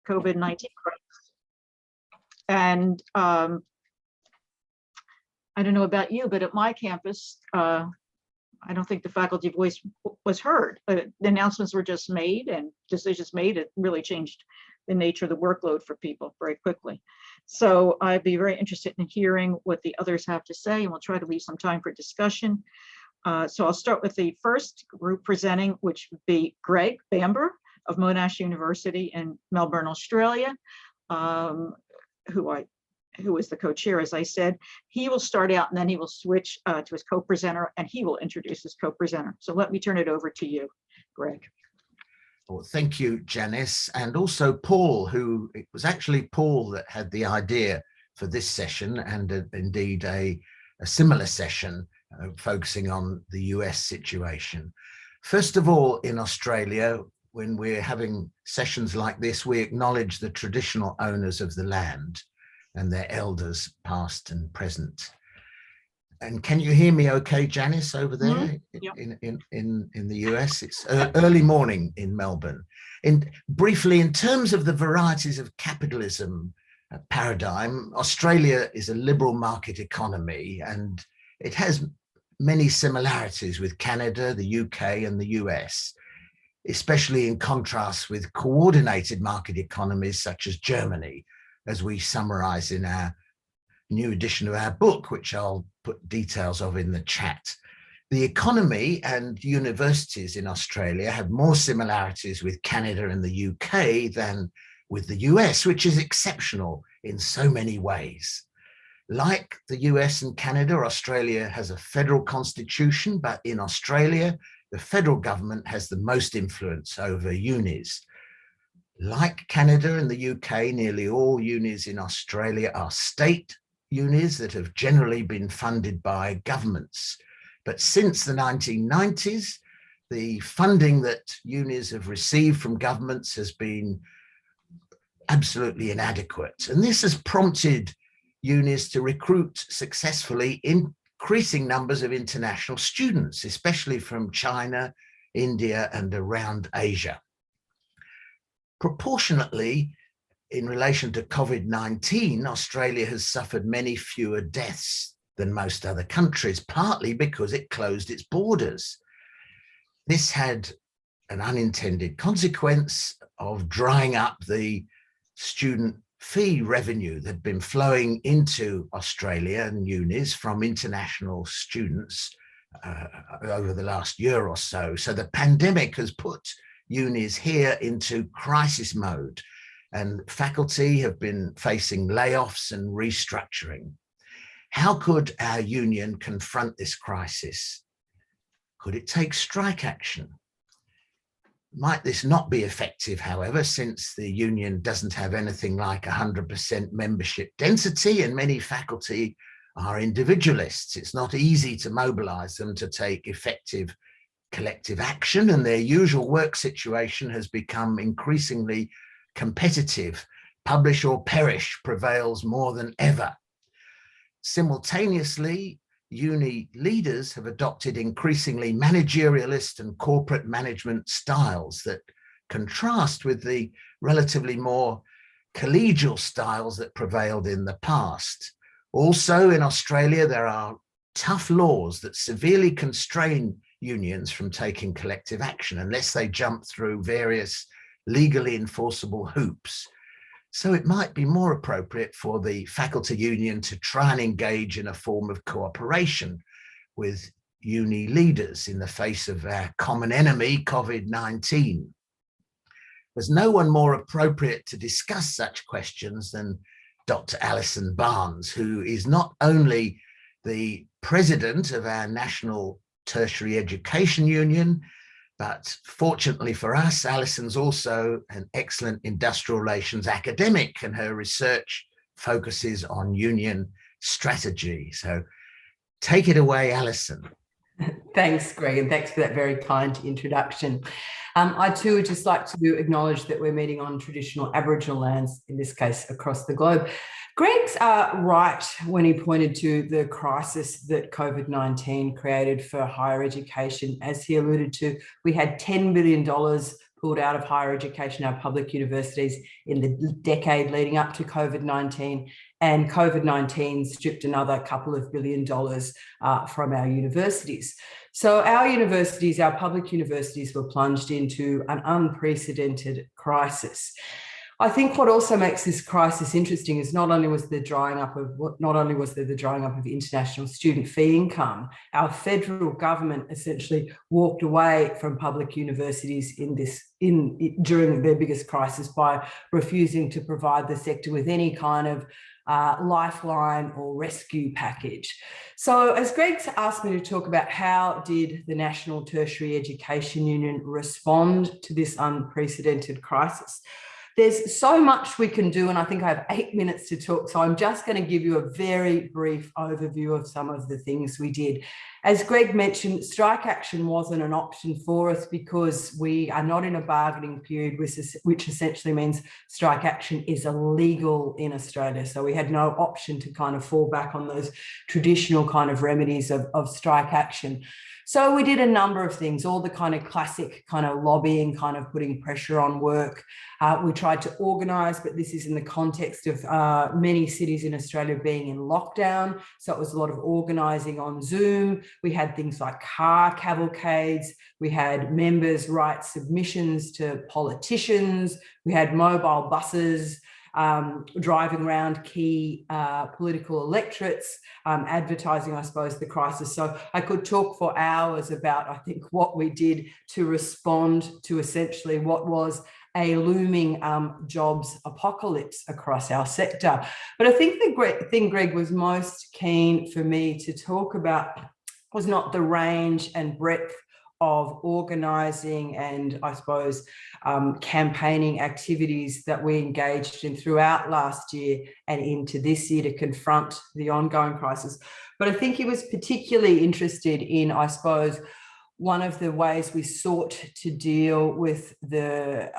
COVID-19 crisis. And I don't know about you, but at my campus, I don't think the faculty voice was heard. The announcements were just made and decisions made. It really changed the nature of the workload for people very quickly. So I'd be very interested in hearing what the others have to say, and we'll try to leave some time for discussion. So I'll start with the first group presenting, which would be Greg Bamber of Monash University in Melbourne, Australia, who is the co-chair, as I said. He will start out and then he will switch to his co-presenter, and he will introduce his co-presenter. So let me turn it over to you, Greg. Well, thank you, Janice, and also Paul, who it was actually Paul that had the idea for this session, and indeed a similar session focusing on the US situation. First of all, in Australia, when we're having sessions like this, we acknowledge the traditional owners of the land and their elders, past and present. And can you hear me okay, Janice, over there? Yep. in the US? It's early morning in Melbourne. Briefly, in terms of the varieties of capitalism paradigm, Australia is a liberal market economy, and it has many similarities with Canada, the UK, and the US, especially in contrast with coordinated market economies such as Germany, as we summarize in our new edition of our book, which I'll put details of in the chat. The economy and universities in Australia have more similarities with Canada and the UK than with the US, which is exceptional in so many ways. Like the US and Canada, Australia has a federal constitution, but in Australia, the federal government has the most influence over unis. Like Canada and the UK, nearly all unis in Australia are state unis that have generally been funded by governments. But since the 1990s, the funding that unis have received from governments has been absolutely inadequate. And this has prompted unis to recruit successfully increasing numbers of international students, especially from China, India, and around Asia. Proportionately, in relation to COVID-19, Australia has suffered many fewer deaths than most other countries, partly because it closed its borders. This had an unintended consequence of drying up the student fee revenue that had been flowing into Australia and unis from international students over the last year or so. So the pandemic has put unis here into crisis mode, and faculty have been facing layoffs and restructuring. How could our union confront this crisis? Could it take strike action? Might this not be effective, however, since the union doesn't have anything like 100% membership density, and many faculty are individualists? It's not easy to mobilize them to take effective collective action, and their usual work situation has become increasingly competitive. Publish or perish prevails more than ever. Simultaneously, uni leaders have adopted increasingly managerialist and corporate management styles that contrast with the relatively more collegial styles that prevailed in the past. Also, in Australia, there are tough laws that severely constrain unions from taking collective action unless they jump through various legally enforceable hoops. So it might be more appropriate for the faculty union to try and engage in a form of cooperation with uni leaders in the face of our common enemy, COVID-19. There's no one more appropriate to discuss such questions than Dr. Alison Barnes, who is not only the president of our National Tertiary Education Union, but fortunately for us, Alison's also an excellent industrial relations academic, and her research focuses on union strategy. So take it away, Alison. Thanks, Greg, and thanks for that very kind introduction. I too would just like to acknowledge that we're meeting on traditional Aboriginal lands, in this case across the globe. Greg's right when he pointed to the crisis that COVID-19 created for higher education. As he alluded to, we had $10 billion pulled out of higher education, our public universities, in the decade leading up to COVID-19, and COVID-19 stripped another couple of $1 billion from our universities. So our universities, our public universities, were plunged into an unprecedented crisis. I think what also makes this crisis interesting is not only was there the drying up of international student fee income, our federal government essentially walked away from public universities during their biggest crisis by refusing to provide the sector with any kind of lifeline or rescue package. So as Greg's asked me to talk about how did the National Tertiary Education Union respond to this unprecedented crisis, there's so much we can do, and I think I have 8 minutes to talk, so I'm just going to give you a very brief overview of some of the things we did. As Greg mentioned, strike action wasn't an option for us because we are not in a bargaining period, which essentially means strike action is illegal in Australia. So we had no option to kind of fall back on those traditional kind of remedies of strike action. So we did a number of things, all the kind of classic kind of lobbying, kind of putting pressure on work. We tried to organise, but this is in the context of many cities in Australia being in lockdown. So it was a lot of organising on Zoom. We had things like car cavalcades. We had members write submissions to politicians. We had mobile buses driving around key political electorates, advertising, I suppose, the crisis. So I could talk for hours about, I think, what we did to respond to essentially what was a looming jobs apocalypse across our sector. But I think the thing Greg was most keen for me to talk about was not the range and breadth of organising and, I suppose, campaigning activities that we engaged in throughout last year and into this year to confront the ongoing crisis. But I think he was particularly interested in, I suppose, one of the ways we sought to deal with the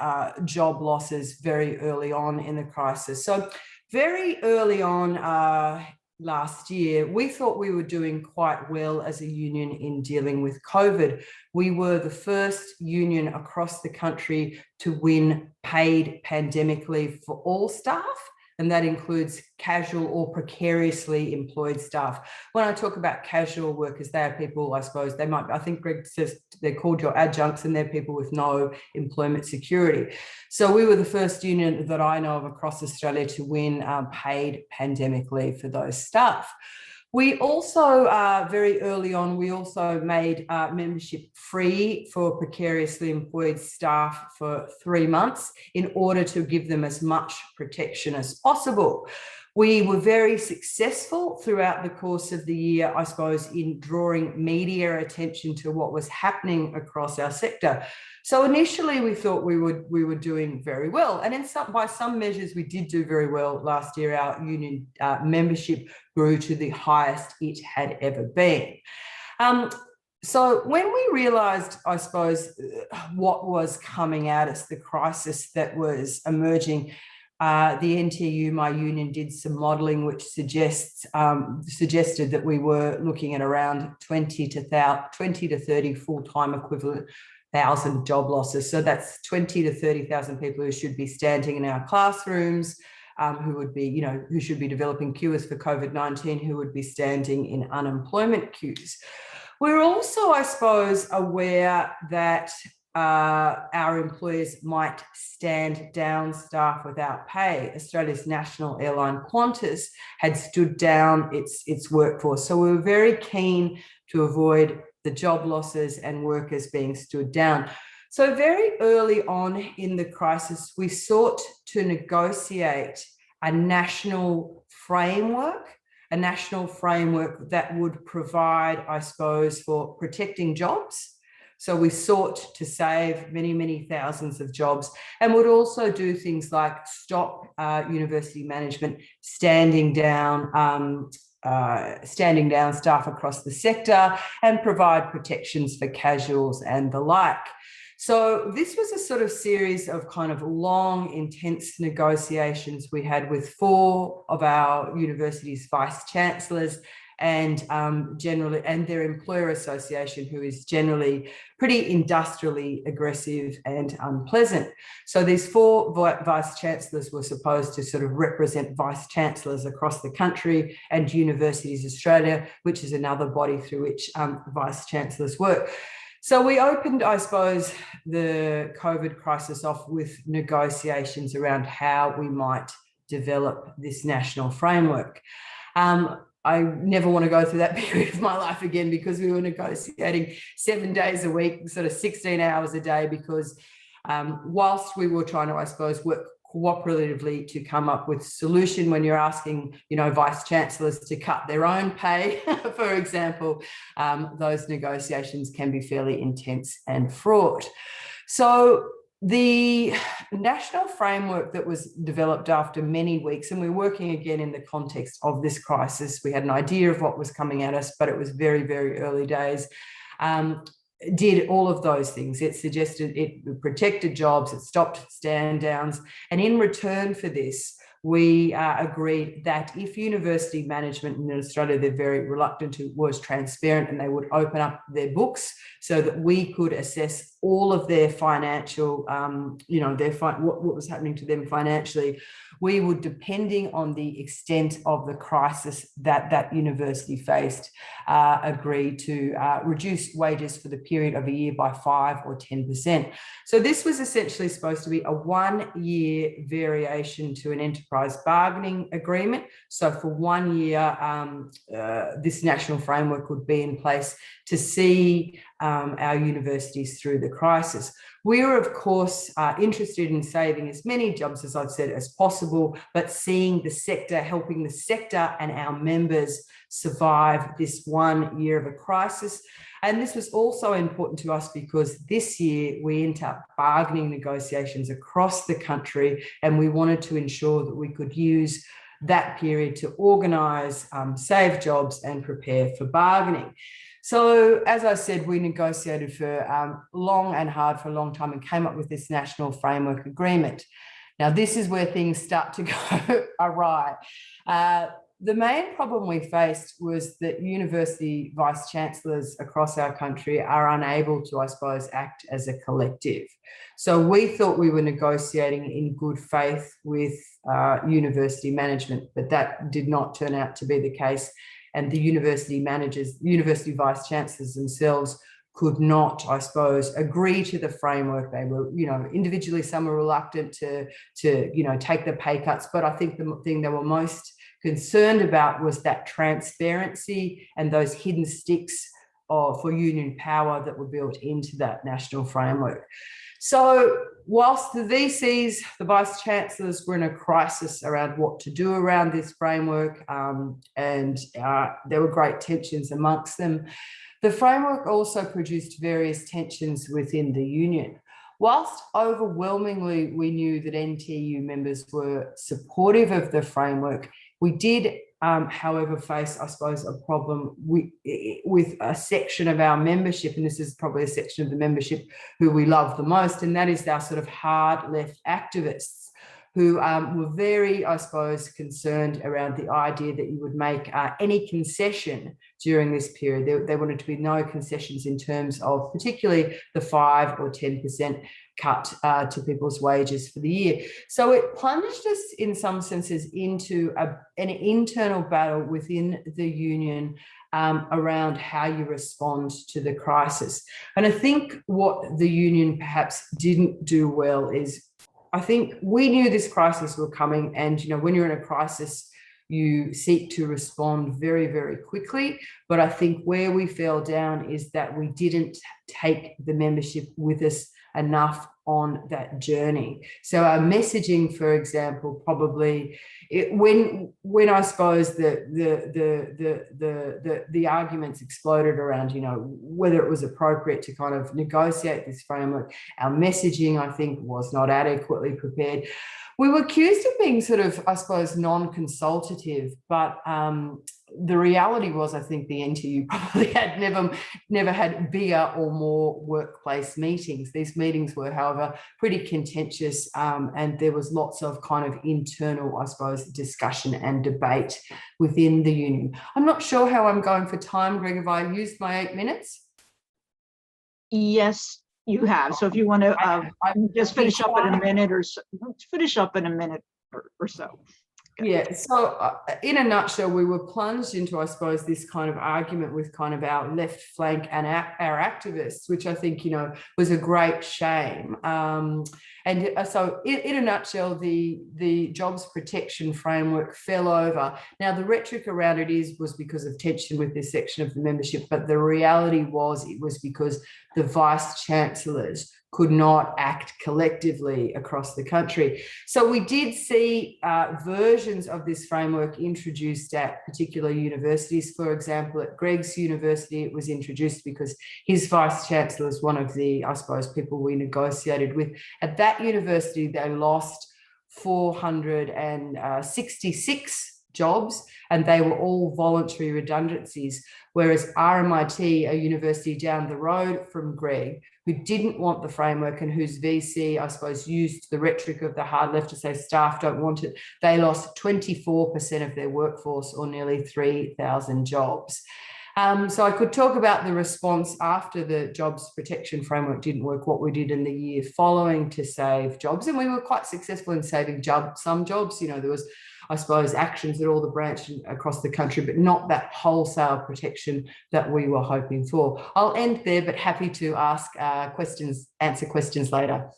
job losses very early on in the crisis. So very early on last year, we thought we were doing quite well as a union in dealing with COVID. We were the first union across the country to win paid pandemic leave for all staff, and that includes casual or precariously employed staff. When I talk about casual workers, they are people, I suppose, I think Greg says they're called your adjuncts, and they're people with no employment security. So we were the first union that I know of across Australia to win paid pandemic leave for those staff. We also, very early on, we also made membership free for precariously employed staff for 3 months in order to give them as much protection as possible. We were very successful throughout the course of the year, I suppose, in drawing media attention to what was happening across our sector. So initially we thought we were doing very well. And by some measures, we did do very well last year. Our union membership grew to the highest it had ever been. So when we realised, I suppose, what was coming at us, the crisis that was emerging, the NTU, my union, did some modelling which suggested that we were looking at around 20 to 30 full-time equivalent 1,000 job losses. So that's 20 to 30,000 people who should be standing in our classrooms, who should be developing cures for COVID-19, who would be standing in unemployment queues. We're also, I suppose, aware that our employers might stand down staff without pay. Australia's national airline Qantas had stood down its workforce. So we were very keen to avoid the job losses and workers being stood down. So very early on in the crisis, we sought to negotiate a national framework that would provide, I suppose, for protecting jobs. So we sought to save many, many thousands of jobs, and would also do things like stop university management standing down staff across the sector and provide protections for casuals and the like. So this was a sort of series of kind of long, intense negotiations we had with 4 of our university's vice chancellors and generally, and their employer association, who is generally pretty industrially aggressive and unpleasant. So these 4 vice chancellors were supposed to sort of represent vice chancellors across the country, and Universities Australia, which is another body through which vice chancellors work. So we opened, I suppose, the COVID crisis off with negotiations around how we might develop this national framework. I never want to go through that period of my life again, because we were negotiating 7 days a week, sort of 16 hours a day, because whilst we were trying to, I suppose, work cooperatively to come up with a solution, when you're asking, vice chancellors to cut their own pay, for example, those negotiations can be fairly intense and fraught. So the national framework that was developed after many weeks, and we're working again in the context of this crisis, we had an idea of what was coming at us, but it was very, very early days, did all of those things. It suggested, it protected jobs, it stopped stand downs, and in return for this, we agreed that if university management in Australia, they're very reluctant to, was transparent, and they would open up their books so that we could assess all of their financial, what was happening to them financially. We would, depending on the extent of the crisis that university faced, agree to reduce wages for the period of a year by 5 or 10%. So this was essentially supposed to be a 1-year variation to an enterprise bargaining agreement. So for 1 year, this national framework would be in place to see our universities through the crisis. We were, of course, interested in saving as many jobs, as I've said, as possible, but seeing the sector, helping the sector and our members survive this 1 year of a crisis. And this was also important to us because this year we ended up bargaining negotiations across the country, and we wanted to ensure that we could use that period to organise, save jobs and prepare for bargaining. So, as I said, we negotiated for long and hard for a long time and came up with this national framework agreement. Now, this is where things start to go awry. The main problem we faced was that university vice chancellors across our country are unable to, I suppose, act as a collective. So we thought we were negotiating in good faith with university management, but that did not turn out to be the case. And the university managers, university vice chancellors themselves could not, I suppose, agree to the framework. They were, individually, some were reluctant to take the pay cuts. But I think the thing they were most concerned about was that transparency and those hidden sticks for union power that were built into that national framework. So whilst the VCs, the vice chancellors, were in a crisis around what to do around this framework, and there were great tensions amongst them, the framework also produced various tensions within the union. Whilst overwhelmingly we knew that NTU members were supportive of the framework, we did, however, face, I suppose, a problem with a section of our membership, and this is probably a section of the membership who we love the most, and that is our sort of hard left activists, who were very, I suppose, concerned around the idea that you would make any concession during this period. There wanted to be no concessions in terms of particularly the 5 or 10% cut to people's wages for the year. So it plunged us in some senses into an internal battle within the union around how you respond to the crisis. And I think what the union perhaps didn't do well is, I think we knew this crisis was coming, and when you're in a crisis, you seek to respond very, very quickly. But I think where we fell down is that we didn't take the membership with us enough on that journey. So our messaging, for example, probably when I suppose the arguments exploded around, whether it was appropriate to kind of negotiate this framework, our messaging, I think, was not adequately prepared. We were accused of being sort of, I suppose, non-consultative, but the reality was, I think the NTU probably had never had bigger or more workplace meetings. These meetings were, however, pretty contentious, and there was lots of kind of internal, I suppose, discussion and debate within the union. I'm not sure how I'm going for time, Greg. Have I used my 8 minutes? Yes, you have. So if you want to just finish up in a minute or so, finish up in a minute or so. Yeah, so in a nutshell, we were plunged into, I suppose, this kind of argument with kind of our left flank and our activists, which I think, you know, was a great shame. And so in a nutshell, the jobs protection framework fell over. Now, the rhetoric around it was because of tension with this section of the membership, but the reality was it was because the vice chancellors could not act collectively across the country. So we did see versions of this framework introduced at particular universities. For example, at Greg's university, it was introduced because his vice chancellor is one of the, I suppose, people we negotiated with. At that university, they lost 466 jobs, and they were all voluntary redundancies. Whereas RMIT, a university down the road from Greg, who didn't want the framework and whose VC, I suppose, used the rhetoric of the hard left to say staff don't want it, they lost 24% of their workforce, or nearly 3,000 jobs. So I could talk about the response after the jobs protection framework didn't work, what we did in the year following to save jobs. And we were quite successful in saving some jobs. You know, there was, I suppose, actions at all the branches across the country, but not that wholesale protection that we were hoping for. I'll end there, but happy to answer questions later.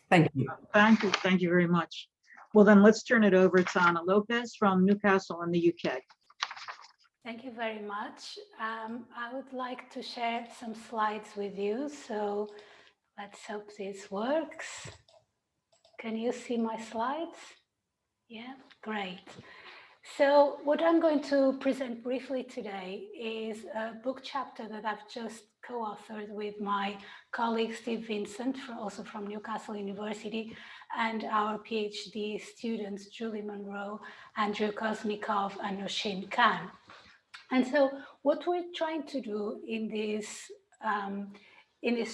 Thank you. Thank you. Thank you very much. Well, then let's turn it over to Anna Lopez from Newcastle in the UK. Thank you very much. I would like to share some slides with you. So let's hope this works. Can you see my slides? Yeah, great. So what I'm going to present briefly today is a book chapter that I've just co-authored with my colleague Steve Vincent, also from Newcastle University, and our PhD students, Julie Monroe, Andrew Kosnikov, and Noshin Khan. And so what we're trying to do in this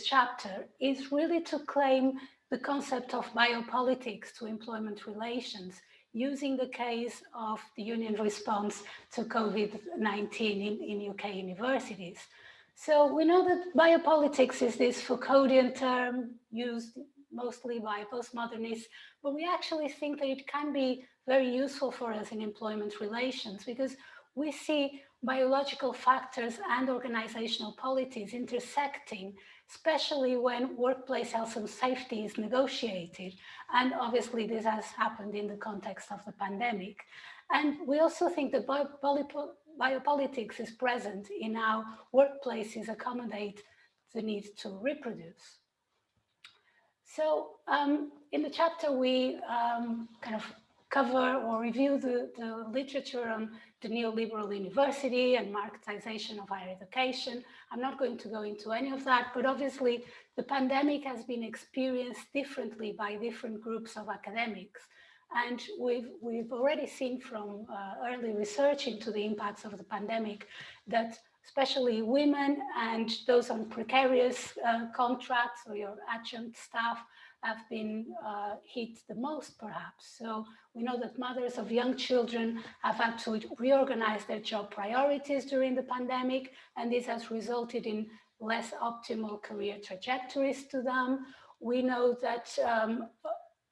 chapter is really to claim the concept of biopolitics to employment relations, using the case of the union response to COVID-19 in UK universities. So we know that biopolitics is this Foucauldian term used mostly by postmodernists, but we actually think that it can be very useful for us in employment relations, because we see biological factors and organizational policies intersecting, especially when workplace health and safety is negotiated. And obviously this has happened in the context of the pandemic. And we also think that biopolitics is present in how workplaces accommodate the need to reproduce. So in the chapter, we kind of cover or review the literature on the neoliberal university and marketization of higher education. I'm not going to go into any of that, but obviously the pandemic has been experienced differently by different groups of academics. And we've already seen from early research into the impacts of the pandemic that especially women and those on precarious contracts or your adjunct staff have been hit the most, perhaps. So we know that mothers of young children have had to reorganize their job priorities during the pandemic, and this has resulted in less optimal career trajectories to them. We know that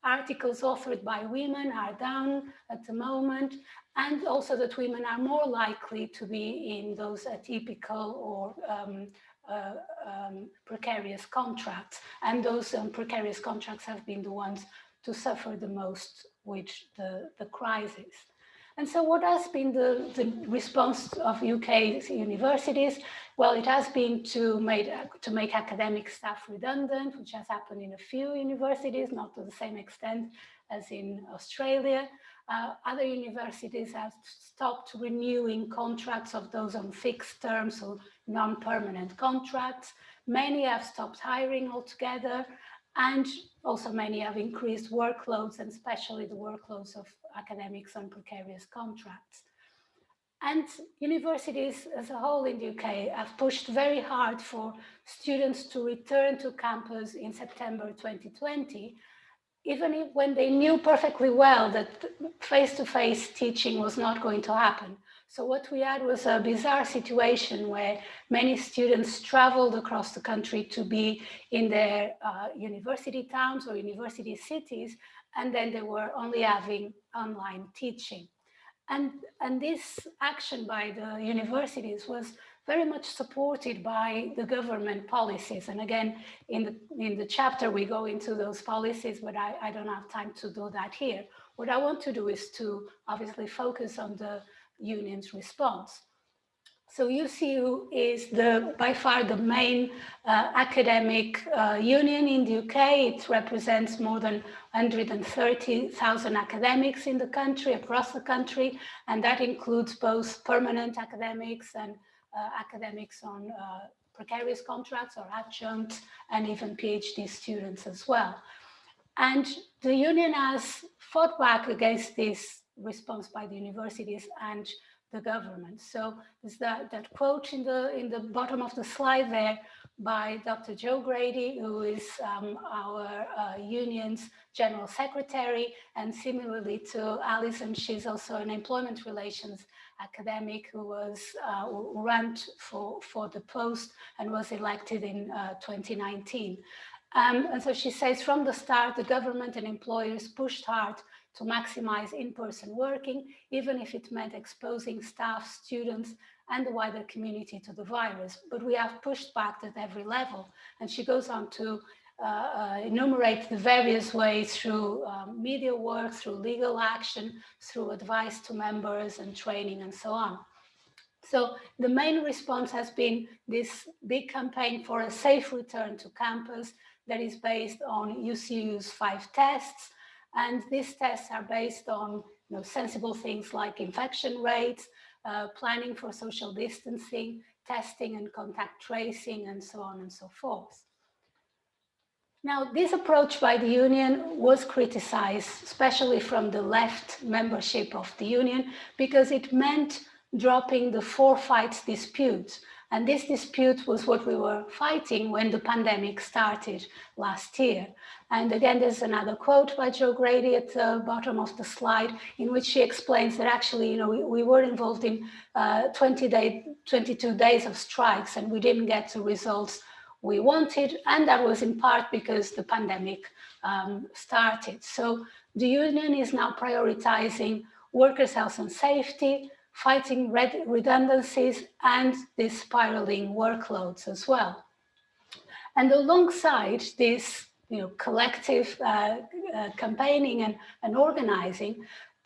articles authored by women are down at the moment, and also that women are more likely to be in those atypical or precarious contracts, and those precarious contracts have been the ones to suffer the most with the crisis. And so what has been the response of UK universities? Well, it has been to make academic staff redundant, which has happened in a few universities, not to the same extent as in Australia. Other universities have stopped renewing contracts of those on fixed terms or non-permanent contracts. Many have stopped hiring altogether. And also many have increased workloads, and especially the workloads of academics on precarious contracts. And universities as a whole in the UK have pushed very hard for students to return to campus in September 2020, even when they knew perfectly well that face-to-face teaching was not going to happen. So what we had was a bizarre situation where many students traveled across the country to be in their university towns or university cities, and then they were only having online teaching. And this action by the universities was very much supported by the government policies. And again, in the chapter, we go into those policies, but I don't have time to do that here. What I want to do is to obviously focus on the union's response. So UCU is by far the main academic union in the UK. It represents more than 130,000 academics in the country, across the country, and that includes both permanent academics and academics on precarious contracts or adjunct, and even PhD students as well. And the union has fought back against this response by the universities and the government. So there's that quote in the bottom of the slide there by Dr. Joe Grady, who is our union's general secretary, and similarly to Alison, she's also an employment relations academic who was who ran for the post and was elected in 2019. And so she says, from the start, the government and employers pushed hard to maximize in-person working, even if it meant exposing staff, students, and the wider community to the virus. But we have pushed back at every level. And she goes on to enumerate the various ways through media work, through legal action, through advice to members and training and so on. So the main response has been this big campaign for a safe return to campus that is based on UCU's 5 tests. And these tests are based on sensible things like infection rates, planning for social distancing, testing and contact tracing, and so on and so forth. Now, this approach by the union was criticized, especially from the left membership of the union, because it meant dropping the forfeit dispute. And this dispute was what we were fighting when the pandemic started last year. And again, there's another quote by Joe Grady at the bottom of the slide, in which she explains that actually, we were involved in 22 days of strikes, and we didn't get the results we wanted. And that was in part because the pandemic started. So the union is now prioritizing workers' health and safety, fighting redundancies, and these spiraling workloads as well. And alongside this collective campaigning and organizing,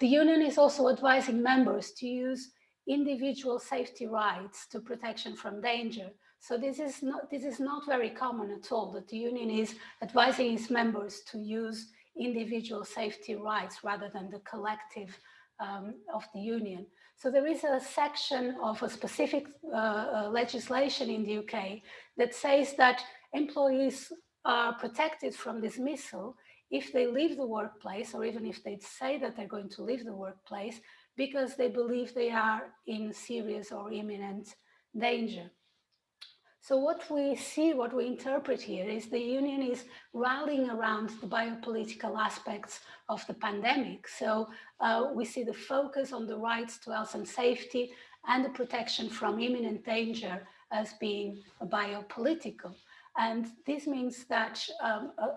the union is also advising members to use individual safety rights to protection from danger. So this is not very common at all, that the union is advising its members to use individual safety rights rather than the collective of the union. So there is a section of a specific legislation in the UK that says that employees are protected from dismissal if they leave the workplace, or even if they say that they're going to leave the workplace because they believe they are in serious or imminent danger. So what we see, what we interpret here is the union is rallying around the biopolitical aspects of the pandemic. So we see the focus on the rights to health and safety and the protection from imminent danger as being biopolitical. And this means that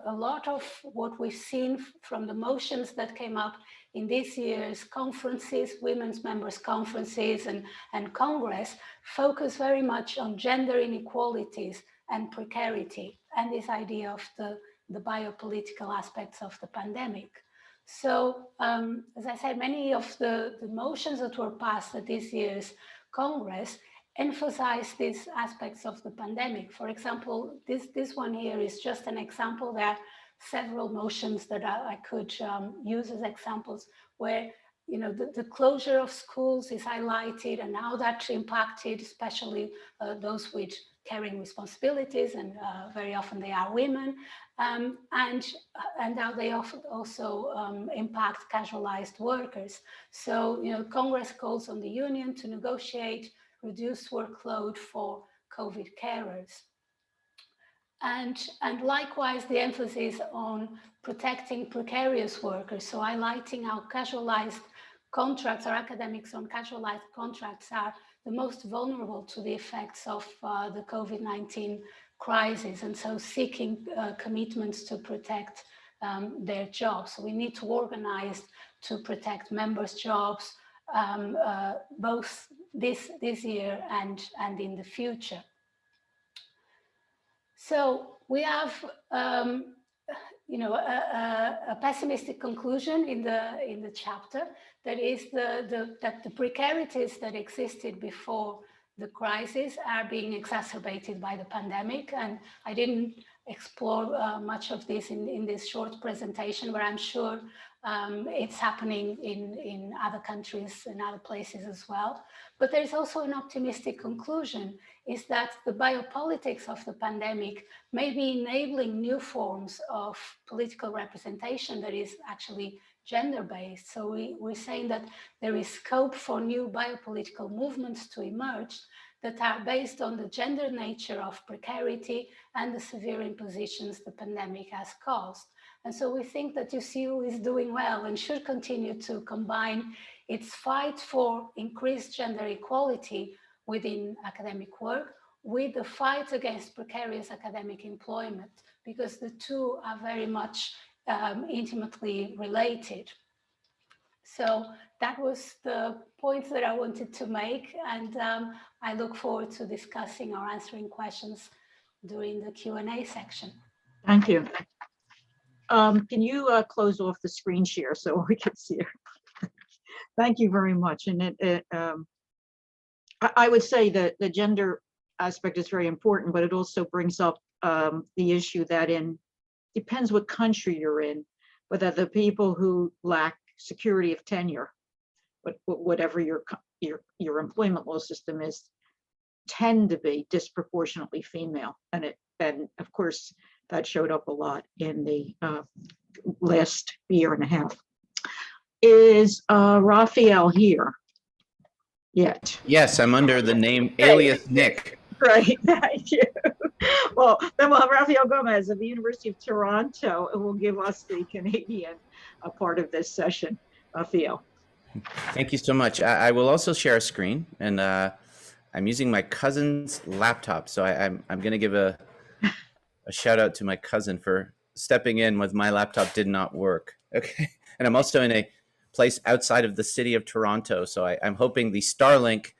a lot of what we've seen from the motions that came up in this year's conferences, women's members' conferences and Congress, focus very much on gender inequalities and precarity and this idea of the biopolitical aspects of the pandemic. So, as I said, many of the motions that were passed at this year's Congress emphasize these aspects of the pandemic. For example, this one here is just an example. There are several motions that I could use as examples where the closure of schools is highlighted and how that impacted especially those with caring responsibilities, and very often they are women. and how they often also impact casualized workers. So, Congress calls on the union to negotiate reduced workload for COVID carers. And likewise, the emphasis on protecting precarious workers, so highlighting how casualized contracts or academics on casualized contracts are the most vulnerable to the effects of the COVID-19 crisis, and so seeking commitments to protect their jobs. So we need to organize to protect members' jobs, both this year and in the future. So we have, a pessimistic conclusion in the chapter, that is that the precarities that existed before the crisis are being exacerbated by the pandemic. And I didn't explore much of this in this short presentation, but I'm sure it's happening in other countries and other places as well. But there's also an optimistic conclusion, is that the biopolitics of the pandemic may be enabling new forms of political representation that is actually gender-based. So we're saying that there is scope for new biopolitical movements to emerge that are based on the gender nature of precarity and the severe impositions the pandemic has caused. And so we think that UCU is doing well and should continue to combine its fight for increased gender equality within academic work with the fight against precarious academic employment, because the two are very much intimately related. So that was the point that I wanted to make, and I look forward to discussing or answering questions during the Q&A section. Thank you. Can you close off the screen share so we can see it? Thank you very much. And I would say that the gender aspect is very important, but it also brings up the issue that depends what country you're in, but that the people who lack security of tenure, whatever your employment law system is, tend to be disproportionately female. And of course, that showed up a lot in the last year and a half. Is Raphael here yet? Yes, I'm under the name alias Nick. Great, thank you. Well, then we'll have Raphael Gomez of the University of Toronto, who will give us the Canadian part of this session. Raphael. Thank you so much. I will also share a screen, and I'm using my cousin's laptop. So I'm going to give a shout out to my cousin for stepping in when my laptop did not work. Okay. And I'm also in a place outside of the city of Toronto. So I'm hoping the Starlink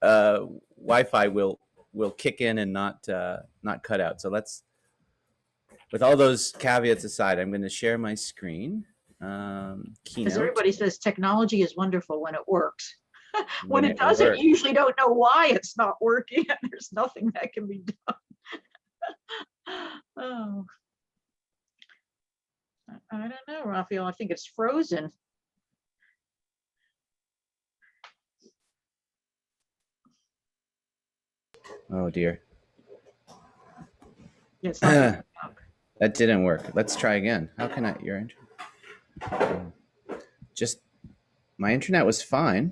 Wi-Fi will kick in and not cut out. So with all those caveats aside, I'm going to share my screen. Keynote. As everybody says, technology is wonderful when it works. When it doesn't, you usually don't know why it's not working, and there's nothing that can be done. Oh, I don't know, Raphael. I think it's frozen. Oh dear. Yes. That didn't work. Let's try again. How can your internet? Just my internet was fine.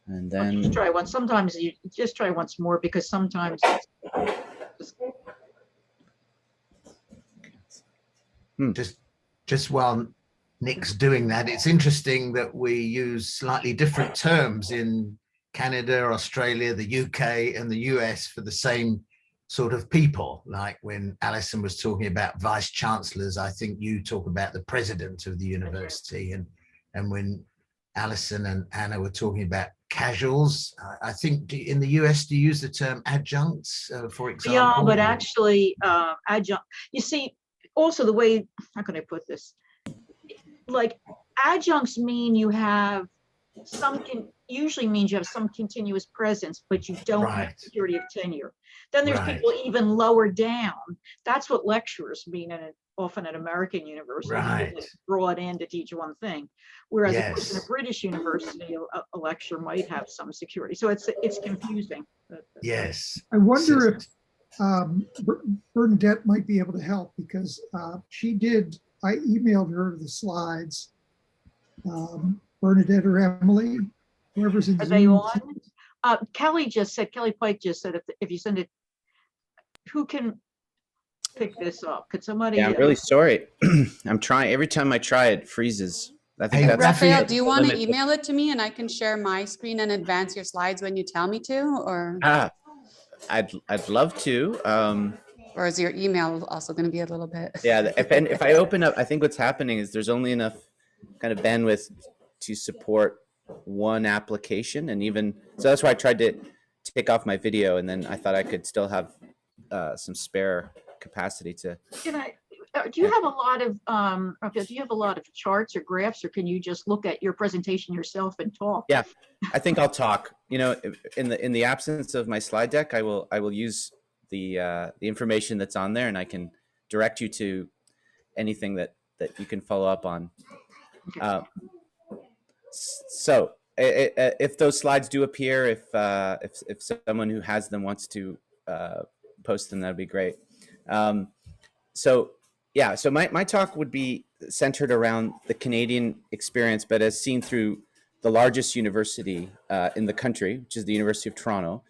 And then just try once. Sometimes you just try once more, because sometimes just while Nick's doing that, it's interesting that we use slightly different terms in Canada, Australia, the UK, and the US for the same sort of people. Like when Alison was talking about vice chancellors, I think you talk about the president of the university, and when Alison and Anna were talking about casuals, I think in the US, do you use the term adjuncts, for example? Yeah, but actually adjunct, you see, also the way, how can I put this? Like adjuncts mean you have usually means you have some continuous presence, but you don't have security of tenure. Then there's people even lower down. That's what lecturers mean often at American universities, brought in to teach one thing. Whereas of course in a British university, a lecturer might have some security. So it's confusing. Yes. I wonder Bernadette might be able to help because I emailed her the slides. Bernadette or Emily, whoever's in Are they Zoom. on? Kelly Pike just said if you send it, who can pick this up? Could somebody? Yeah, I'm really sorry. I'm trying. Every time I try, it freezes. I think Hey, that's Raphael, Raphael, do you the want to limit. email it to me and I can share my screen and advance your slides when you tell me to, or I'd love to. or is your email also going to be a little bit? Yeah, if I open up, I think what's happening is there's only enough kind of bandwidth to support one application, and even so, that's why I tried to take off my video, and then I thought I could still have some spare capacity to. Can I? Do you have a lot of Raphael, do you have a lot of charts or graphs, or can you just look at your presentation yourself and talk? Yeah, I think I'll talk. You know, in the absence of my slide deck, I will use the information that's on there, and I can direct you to anything that you can follow up on. Okay. So if those slides do appear, if someone who has them wants to post them, that'd be great. So my talk would be centered around the Canadian experience, but as seen through the largest university in the country, which is the University of Toronto.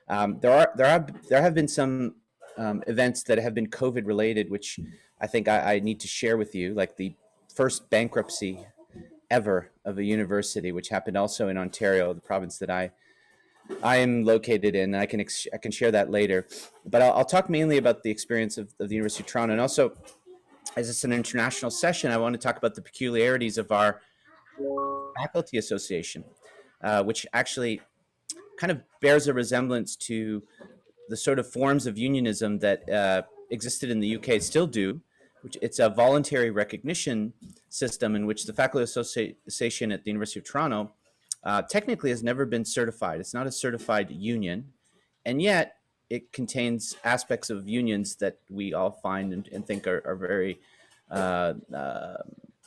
There have been some events that have been COVID related, which I think I need to share with you, like the first bankruptcy ever of a university, which happened also in Ontario, the province that I am located in. I can share that later, but I'll talk mainly about the experience of the University of Toronto, and also, as it's an international session, I want to talk about the peculiarities of our faculty association, which actually kind of bears a resemblance to the sort of forms of unionism that existed in the UK, still do. Which it's a voluntary recognition system in which the faculty association at the University of Toronto technically has never been certified. It's not a certified union, and yet it contains aspects of unions that we all find and think are very kind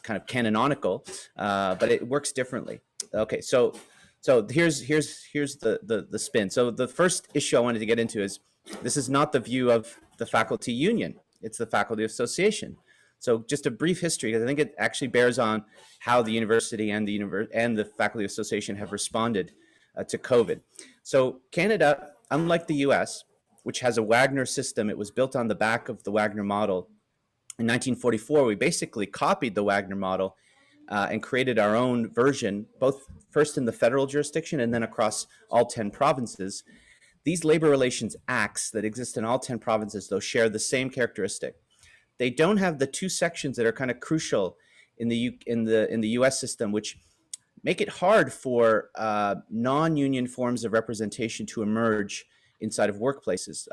of canonical, but it works differently. Okay, so here's the spin. So the first issue I wanted to get into is this is not the view of the faculty union. It's the faculty association. So just a brief history, because I think it actually bears on how the university and the faculty association have responded to COVID. So Canada, unlike the US, which has a Wagner system, it was built on the back of the Wagner model. In 1944, we basically copied the Wagner model and created our own version, both first in the federal jurisdiction and then across all 10 provinces. These labor relations acts that exist in all 10 provinces, though, share the same characteristic. They don't have the two sections that are kind of crucial in the U.S. system, which make it hard for non-union forms of representation to emerge inside of workplaces.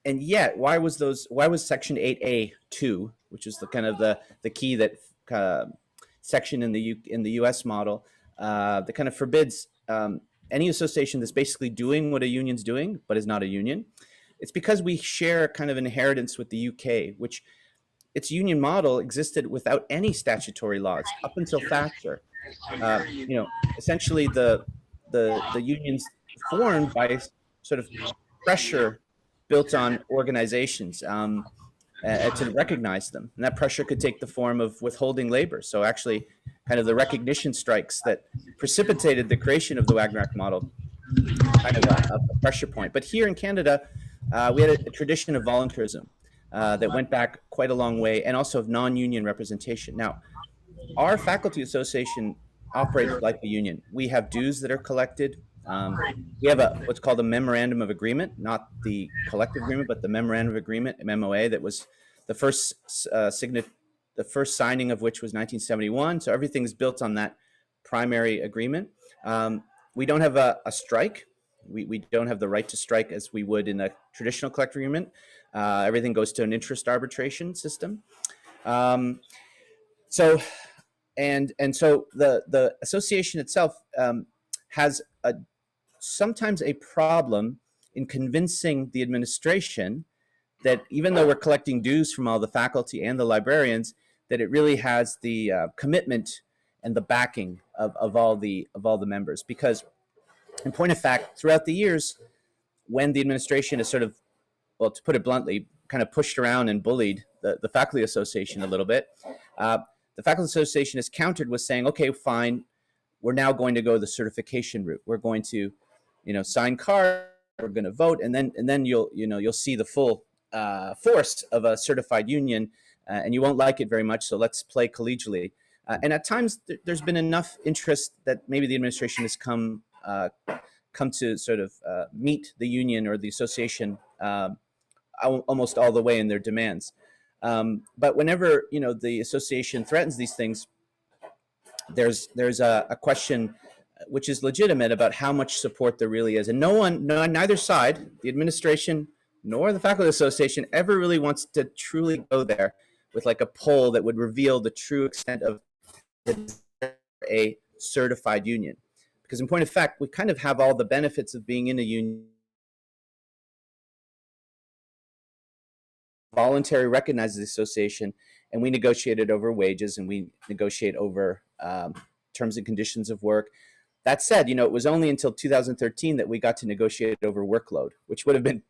And yet, why was Section 8A2, which is the kind of the key that section in the U.S. model that kind of forbids any association that's basically doing what a union's doing, but is not a union? It's because we share kind of inheritance with the UK, which its union model existed without any statutory laws up until Thatcher. Essentially the unions formed by sort of pressure built on organizations to recognize them. And that pressure could take the form of withholding labor. So actually kind of the recognition strikes that precipitated the creation of the Wagner Act model, kind of a pressure point. But here in Canada, we had a tradition of voluntarism that went back quite a long way, and also of non-union representation. Now, our faculty association operates like a union. We have dues that are collected. We have what's called a memorandum of agreement, not the collective agreement, but the memorandum of agreement, MOA, that was the first signing of which was 1971. So everything's built on that primary agreement. We don't have a strike. We don't have the right to strike as we would in a traditional collective agreement. Everything goes to an interest arbitration system. So the association itself has sometimes a problem in convincing the administration that even though we're collecting dues from all the faculty and the librarians, that it really has the commitment and the backing of all the members. Because in point of fact, throughout the years, when the administration has sort of well, to put it bluntly, kind of pushed around and bullied the faculty association a little bit. The faculty association is countered with saying, okay, fine, we're now going to go the certification route. We're going to, sign cards, we're going to vote, and then you'll see the full force of a certified union, and you won't like it very much. So let's play collegially. And at times, there's been enough interest that maybe the administration has come to sort of meet the union or the association almost all the way in their demands. But whenever the association threatens these things, there's a question which is legitimate about how much support there really is, and neither side, the administration nor the faculty association, ever really wants to truly go there with like a poll that would reveal the true extent of a certified union. Because in point of fact, we kind of have all the benefits of being in a union. Voluntary recognizes the association, and we negotiated over wages, and we negotiate over terms and conditions of work. That said, it was only until 2013 that we got to negotiate over workload, which would have been,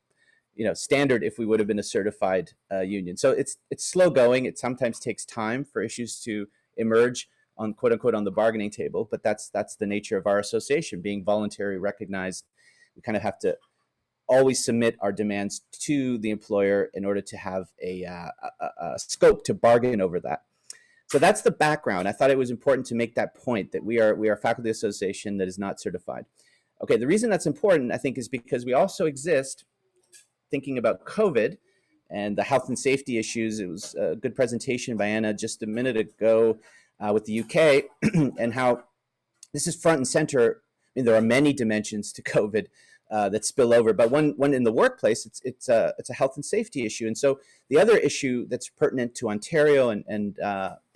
standard if we would have been a certified union. So it's slow going. It sometimes takes time for issues to emerge on quote unquote on the bargaining table, but that's the nature of our association, being voluntary recognized. We kind of have to always submit our demands to the employer in order to have a scope to bargain over that. So that's the background. I thought it was important to make that point that we are a faculty association that is not certified. Okay, the reason that's important, I think, is because we also exist thinking about COVID and the health and safety issues. It was a good presentation by Anna just a minute ago with the UK and how this is front and center. I mean, there are many dimensions to COVID that spill over, but one in the workplace, it's a health and safety issue. And so the other issue that's pertinent to Ontario and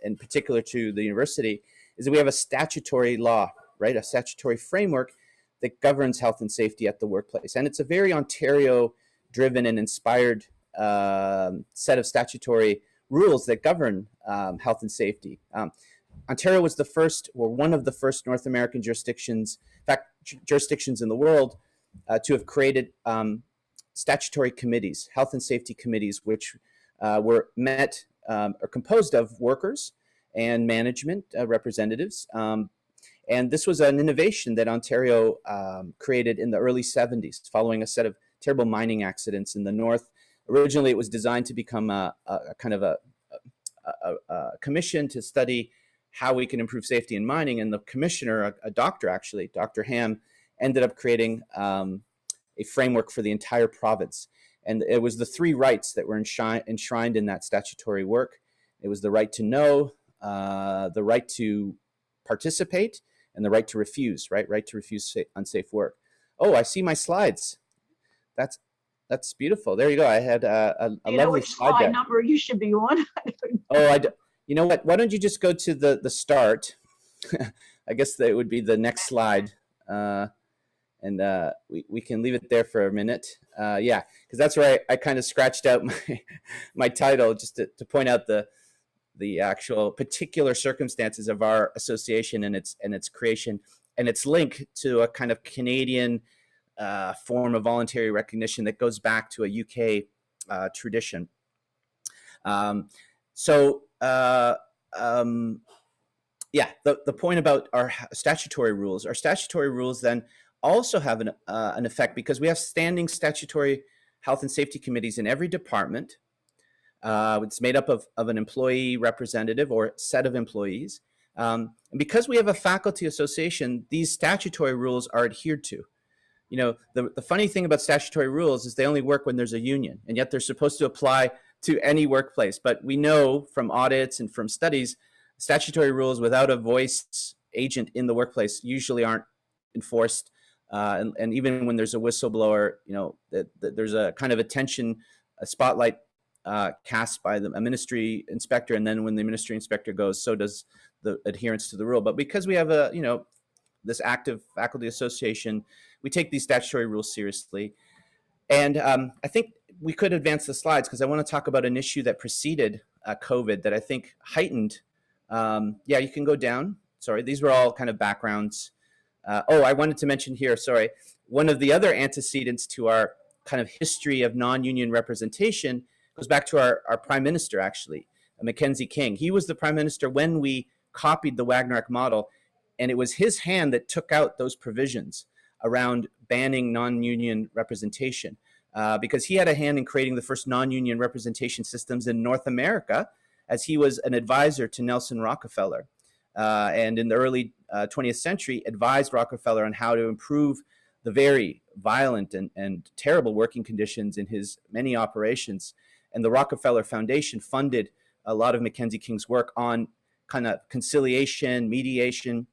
in particular to the university is that we have a statutory law, right? A statutory framework that governs health and safety at the workplace. And it's a very Ontario-driven and inspired set of statutory rules that govern health and safety. Ontario was the first, or one of the first North American jurisdictions, in fact, jurisdictions in the world, to have created statutory committees, health and safety committees, which were are composed of workers and management representatives. And this was an innovation that Ontario created in the early 70s, following a set of terrible mining accidents in the north. Originally, it was designed to become a kind of a commission to study how we can improve safety in mining. And the commissioner, a doctor actually, Dr. Ham, ended up creating a framework for the entire province. And it was the three rights that were enshrined in that statutory work. It was the right to know, the right to participate, and the right to refuse, right? Right to refuse unsafe work. Oh, I see my slides. That's beautiful. There you go. I had a lovely which slide deck. number you should be on. Oh, you know what? Why don't you just go to the start? I guess that would be the next slide. And we can leave it there for a minute. Yeah, because that's where I kind of scratched out my title just to point out the actual particular circumstances of our association and its creation and its link to a kind of Canadian form of voluntary recognition that goes back to a UK tradition. Yeah, the point about our statutory rules then also have an effect because we have standing statutory health and safety committees in every department. It's made up of an employee representative or set of employees. And because we have a faculty association, these statutory rules are adhered to. The funny thing about statutory rules is they only work when there's a union, and yet they're supposed to apply to any workplace. But we know from audits and from studies, statutory rules without a voice agent in the workplace usually aren't enforced. And even when there's a whistleblower, there's a kind of attention, a spotlight cast by a ministry inspector. And then when the ministry inspector goes, so does the adherence to the rule. But because we have this active faculty association, we take these statutory rules seriously. And I think we could advance the slides because I want to talk about an issue that preceded COVID that I think heightened. Yeah, you can go down. Sorry, these were all kind of backgrounds. I wanted to mention here, sorry, one of the other antecedents to our kind of history of non-union representation goes back to our prime minister, actually, Mackenzie King. He was the prime minister when we copied the Wagner model, and it was his hand that took out those provisions around banning non-union representation, because he had a hand in creating the first non-union representation systems in North America, as he was an advisor to Nelson Rockefeller. And in the early 20th century, advised Rockefeller on how to improve the very violent and terrible working conditions in his many operations. And the Rockefeller Foundation funded a lot of Mackenzie King's work on kind of conciliation, mediation,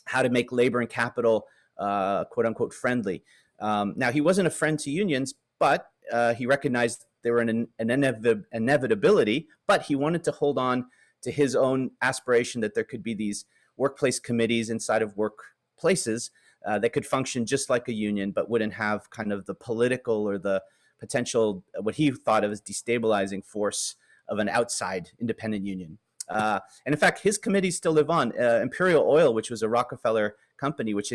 how to make labor and capital quote unquote friendly. Now, he wasn't a friend to unions, but he recognized they were an inevitability, but he wanted to hold on to his own aspiration that there could be these workplace committees inside of workplaces that could function just like a union, but wouldn't have kind of the political or the potential, what he thought of as destabilizing force of an outside independent union. And in fact, his committees still live on. Imperial Oil, which was a Rockefeller company, which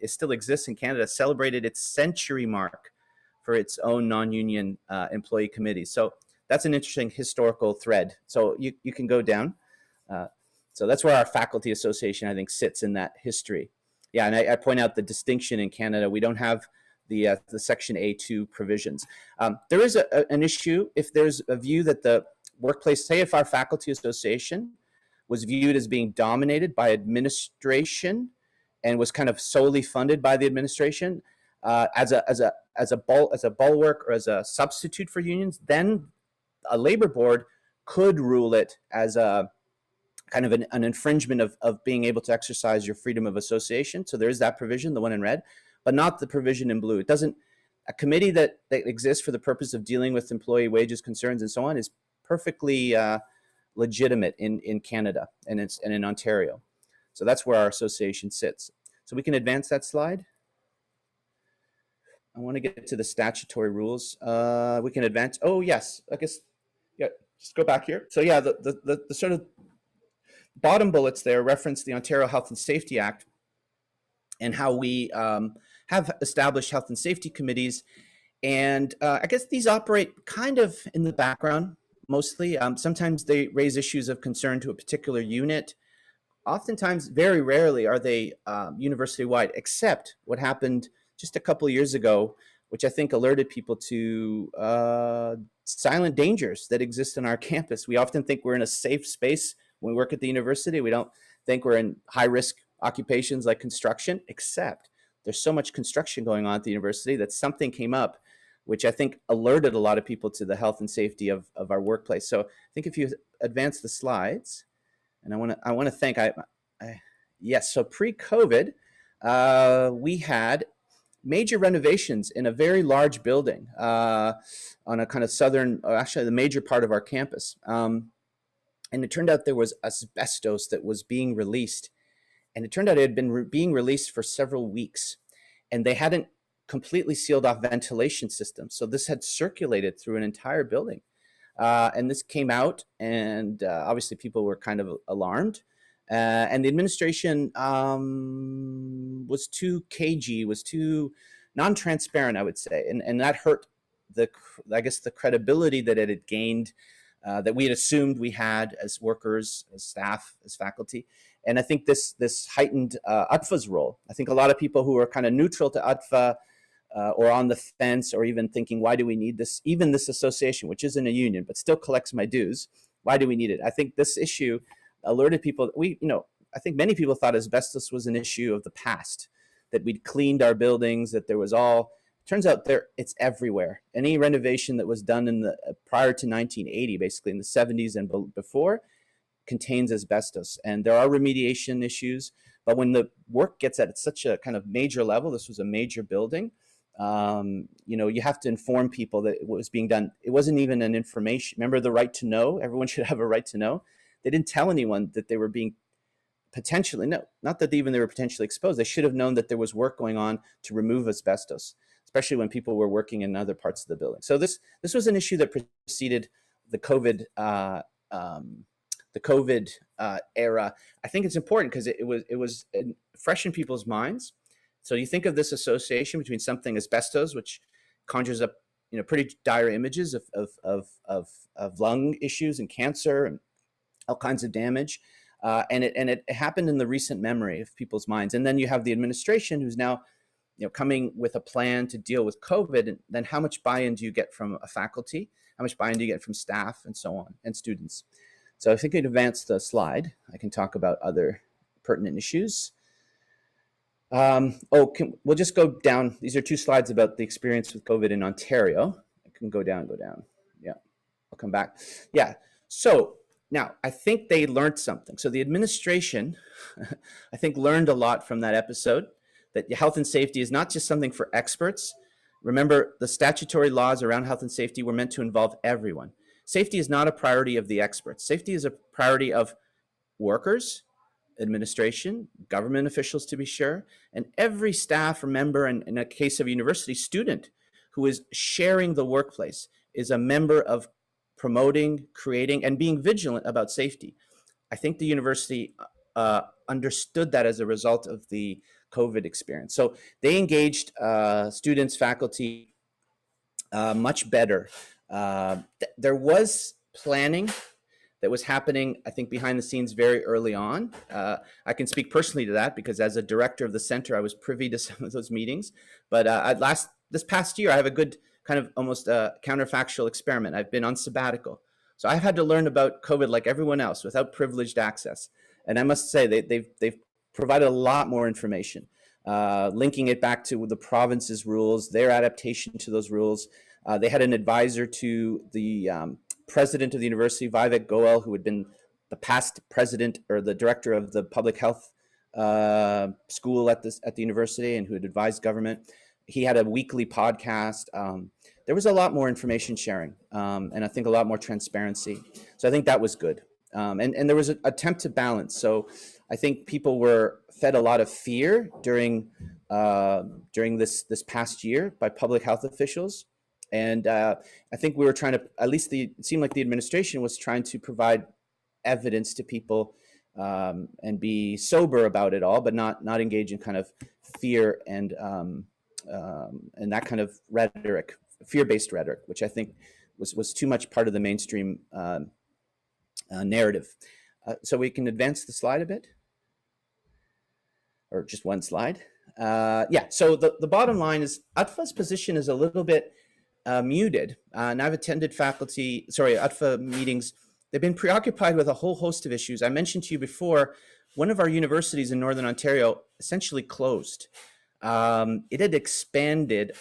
still exists in Canada, celebrated its century mark for its own non-union employee committees. So that's an interesting historical thread. So you can go down. So that's where our faculty association, I think, sits in that history. Yeah, and I point out the distinction in Canada. We don't have the Section A2 provisions. There is an issue if there's a view that the workplace, say if our faculty association was viewed as being dominated by administration and was kind of solely funded by the administration as a bulwark or as a substitute for unions, then a labor board could rule it as a kind of an infringement of being able to exercise your freedom of association. So there is that provision, the one in red, but not the provision in blue. It doesn't, a committee that exists for the purpose of dealing with employee wages concerns and so on is perfectly legitimate in Canada and in Ontario. So that's where our association sits. So we can advance that slide. I want to get to the statutory rules. We can advance. Oh yes, I guess. Yeah, just go back here. So yeah, the sort of bottom bullets there reference the Ontario Health and Safety Act and how we have established health and safety committees. And I guess these operate kind of in the background mostly. Sometimes they raise issues of concern to a particular unit. Oftentimes, very rarely are they university-wide, except what happened just a couple of years ago, which I think alerted people to silent dangers that exist on our campus. We often think we're in a safe space when we work at the university. We don't think we're in high-risk occupations like construction, except there's so much construction going on at the university that something came up, which I think alerted a lot of people to the health and safety of our workplace. So I think if you advance the slides, and I want to thank, yes, so pre-COVID, we had major renovations in a very large building on a kind of southern, or actually the major part of our campus. And it turned out there was asbestos that was being released. And it turned out it had been being released for several weeks. And they hadn't completely sealed off ventilation systems. So this had circulated through an entire building. And this came out, and obviously people were kind of alarmed. And the administration was too cagey, was too non-transparent, I would say. And that hurt I guess the credibility that it had gained, that we had assumed we had as workers, as staff, as faculty. And I think this heightened UTFA's role. I think a lot of people who are kind of neutral to UTFA or on the fence, or even thinking, why do we need this, even this association, which isn't a union, but still collects my dues, why do we need it? I think this issue alerted people. I think many people thought asbestos was an issue of the past, that we'd cleaned our buildings, that there was all, turns out it's everywhere. Any renovation that was done in the prior to 1980, basically in the 70s and before, contains asbestos. And there are remediation issues, but when the work gets at such a kind of major level, this was a major building, you have to inform people that what was being done. It wasn't even an information. Remember the right to know? Everyone should have a right to know. They didn't tell anyone that they were being potentially, no, not that even they were potentially exposed. They should have known that there was work going on to remove asbestos, especially when people were working in other parts of the building. So this was an issue that preceded the COVID era. I think it's important because it was fresh in people's minds. So you think of this association between something asbestos, which conjures up, pretty dire images of lung issues and cancer and all kinds of damage. And it happened in the recent memory of people's minds. And then you have the administration who's now, coming with a plan to deal with COVID. And then how much buy-in do you get from a faculty? How much buy-in do you get from staff and so on, and students? So if you could advance the slide, I can talk about other pertinent issues. We'll just go down. These are 2 slides about the experience with COVID in Ontario. I can go down. Yeah, I'll come back. Yeah, so now I think they learned something. So the administration, I think, learned a lot from that episode, that health and safety is not just something for experts. Remember, the statutory laws around health and safety were meant to involve everyone. Safety is not a priority of the experts. Safety is a priority of workers, administration, government officials, to be sure, and every staff or member, and in a case of a university student who is sharing the workplace, is a member of promoting, creating, and being vigilant about safety. I think the university understood that as a result of the COVID experience. So they engaged students, faculty much better. There was planning that was happening, I think, behind the scenes very early on. I can speak personally to that because as a director of the center, I was privy to some of those meetings. But this past year, I have a good kind of almost counterfactual experiment. I've been on sabbatical. So I've had to learn about COVID like everyone else without privileged access. And I must say they've provided a lot more information, linking it back to the province's rules, their adaptation to those rules. They had an advisor to the president of the university, Vivek Goel, who had been the past president or the director of the public health school at the university and who had advised government. He had a weekly podcast. There was a lot more information sharing and I think a lot more transparency. So I think that was good. And there was an attempt to balance. So I think people were fed a lot of fear during this past year by public health officials. And I think we were trying to, at least it seemed like the administration was trying to provide evidence to people and be sober about it all, but not engage in kind of fear and that kind of rhetoric, fear-based rhetoric, which I think was too much part of the mainstream narrative. So we can advance the slide a bit, or just one slide. Yeah, so the bottom line is UTFA's position is a little bit muted. And I've attended UTFA meetings. They've been preoccupied with a whole host of issues. I mentioned to you before, one of our universities in Northern Ontario essentially closed. It had expanded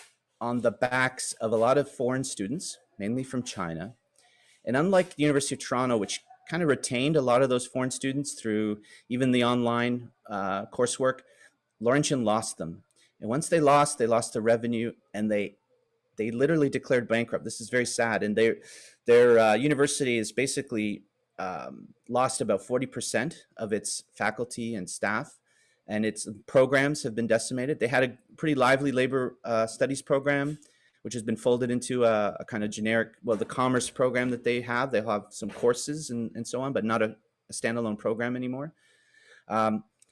on the backs of a lot of foreign students, mainly from China. And unlike the University of Toronto, which kind of retained a lot of those foreign students through even the online coursework, Laurentian lost them. And once they lost the revenue, and they literally declared bankrupt. This is very sad. And their university is basically lost about 40% of its faculty and staff, and its programs have been decimated. They had a pretty lively labor studies program, which has been folded into a kind of generic, the commerce program that they have. They'll have some courses and so on, but not a standalone program anymore.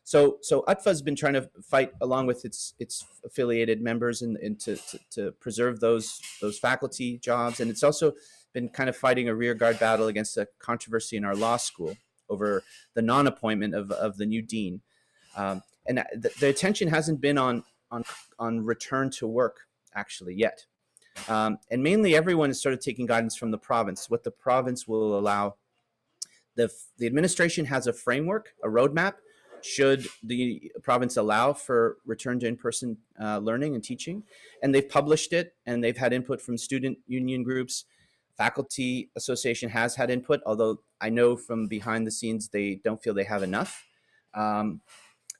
So UTFA has been trying to fight along with its affiliated members and to preserve those faculty jobs. And it's also been kind of fighting a rearguard battle against a controversy in our law school over the non-appointment of the new dean. And the attention hasn't been on return to work actually yet. And mainly everyone is sort of taking guidance from the province, what the province will allow. The administration has a framework, a roadmap, should the province allow for return to in-person learning and teaching. And they've published it, and they've had input from student union groups. Faculty Association has had input, although I know from behind the scenes they don't feel they have enough. But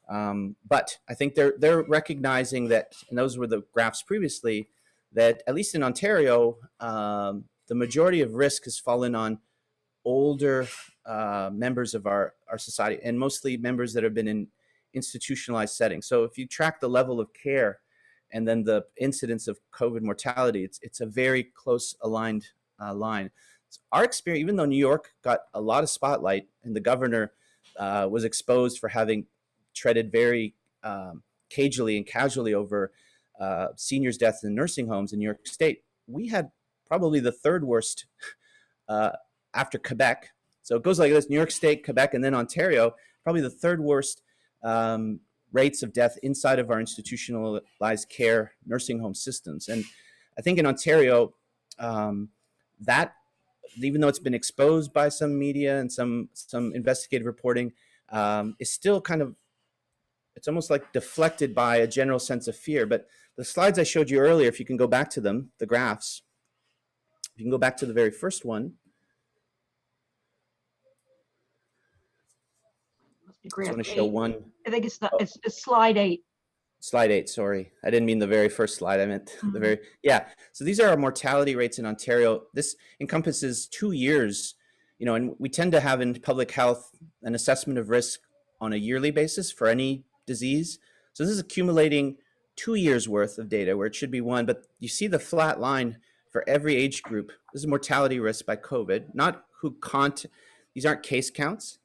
I think they're recognizing that, and those were the graphs previously, that at least in Ontario, the majority of risk has fallen on older members of our society, and mostly members that have been in institutionalized settings. So if you track the level of care and then the incidence of COVID mortality, it's a very close aligned line. So our experience, even though New York got a lot of spotlight and the governor was exposed for having treaded very cagily and casually over seniors' deaths in nursing homes in New York State, we had probably the third worst after Quebec. So it goes like this: New York State, Quebec, and then Ontario, probably the third worst rates of death inside of our institutionalized care nursing home systems. And I think in Ontario, that, even though it's been exposed by some media and some investigative reporting, is still kind of, it's almost like deflected by a general sense of fear. But the slides I showed you earlier, if you can go back to them, the graphs, if you can go back to the very first one. Must be I just graph want to show 8. one. I think it's not, it's slide 8. Slide 8, sorry. I didn't mean the very first slide. I meant the very, yeah. So these are our mortality rates in Ontario. This encompasses 2 years, you know, and we tend to have in public health an assessment of risk on a yearly basis for any disease. So this is accumulating 2 years worth of data where it should be 1, but you see the flat line for every age group. This is mortality risk by COVID, not who can't, these aren't case counts.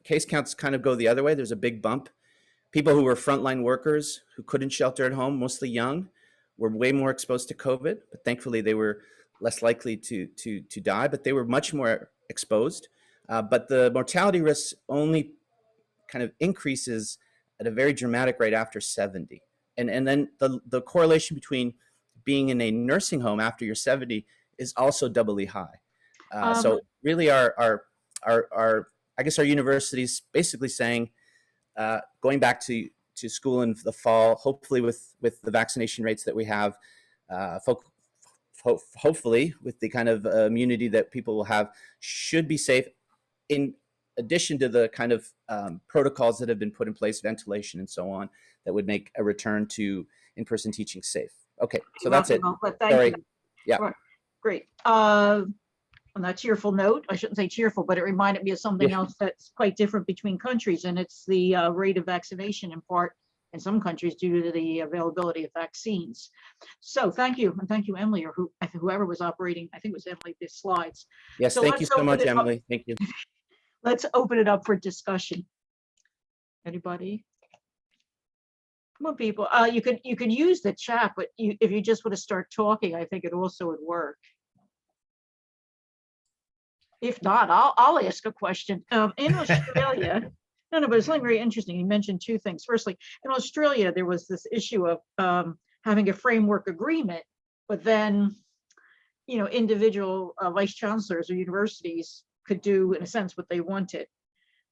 Case counts kind of go the other way. There's a big bump. People who were frontline workers who couldn't shelter at home, mostly young, were way more exposed to COVID, but thankfully they were less likely to die, but they were much more exposed. But the mortality risk only kind of increases at a very dramatic rate after 70. And then the correlation between being in a nursing home after you're 70 is also doubly high. So really our I guess our university's basically saying, going back to school in the fall, hopefully with the vaccination rates that we have, hopefully with the kind of immunity that people will have, should be safe, in addition to the kind of protocols that have been put in place, ventilation and so on, that would make a return to in-person teaching safe. Okay, so that's it. Sorry. You. Yeah. Right. Great. On that cheerful note, I shouldn't say cheerful, but it reminded me of something else that's quite different between countries, and it's the rate of vaccination, in part in some countries due to the availability of vaccines. So thank you, and thank you, Emily, or whoever was operating, I think it was Emily, the slides. Yes, So thank you so much, Emily. Thank you. Let's open it up for discussion. Anybody? Come on, people. You could use the chat, but if you just want to start talking, I think it also would work. If not, I'll ask a question. In Australia, no, but it's something very interesting. You mentioned 2 things. Firstly, in Australia, there was this issue of having a framework agreement, but then, you know, individual vice chancellors or universities could do, in a sense, what they wanted.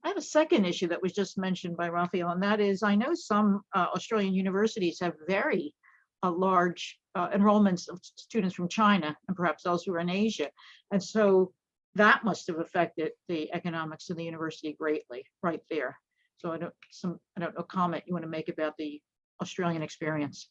I have a second issue that was just mentioned by Raphael, and that is, I know some Australian universities have very large enrollments of students from China and perhaps elsewhere in Asia, and so that must have affected the economics of the university greatly, right there. So I don't know, comment you want to make about the Australian experience.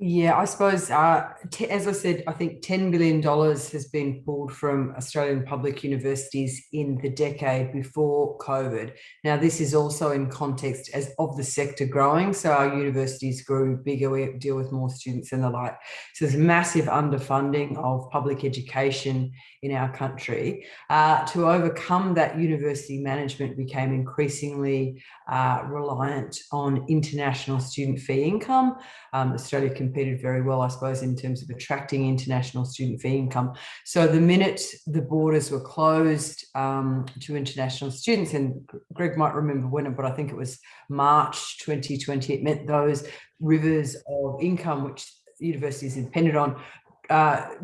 Yeah, I suppose, as I said, I think $10 billion has been pulled from Australian public universities in the decade before COVID. Now, this is also in context as of the sector growing. So our universities grew bigger, we deal with more students and the like. So there's massive underfunding of public education in our country. To overcome that, university management became increasingly reliant on international student fee income. Australia competed very well, I suppose, in terms of attracting international student fee income. So the minute the borders were closed to international students, and Greg might remember when, but I think it was March 2020, it meant those rivers of income which universities depended on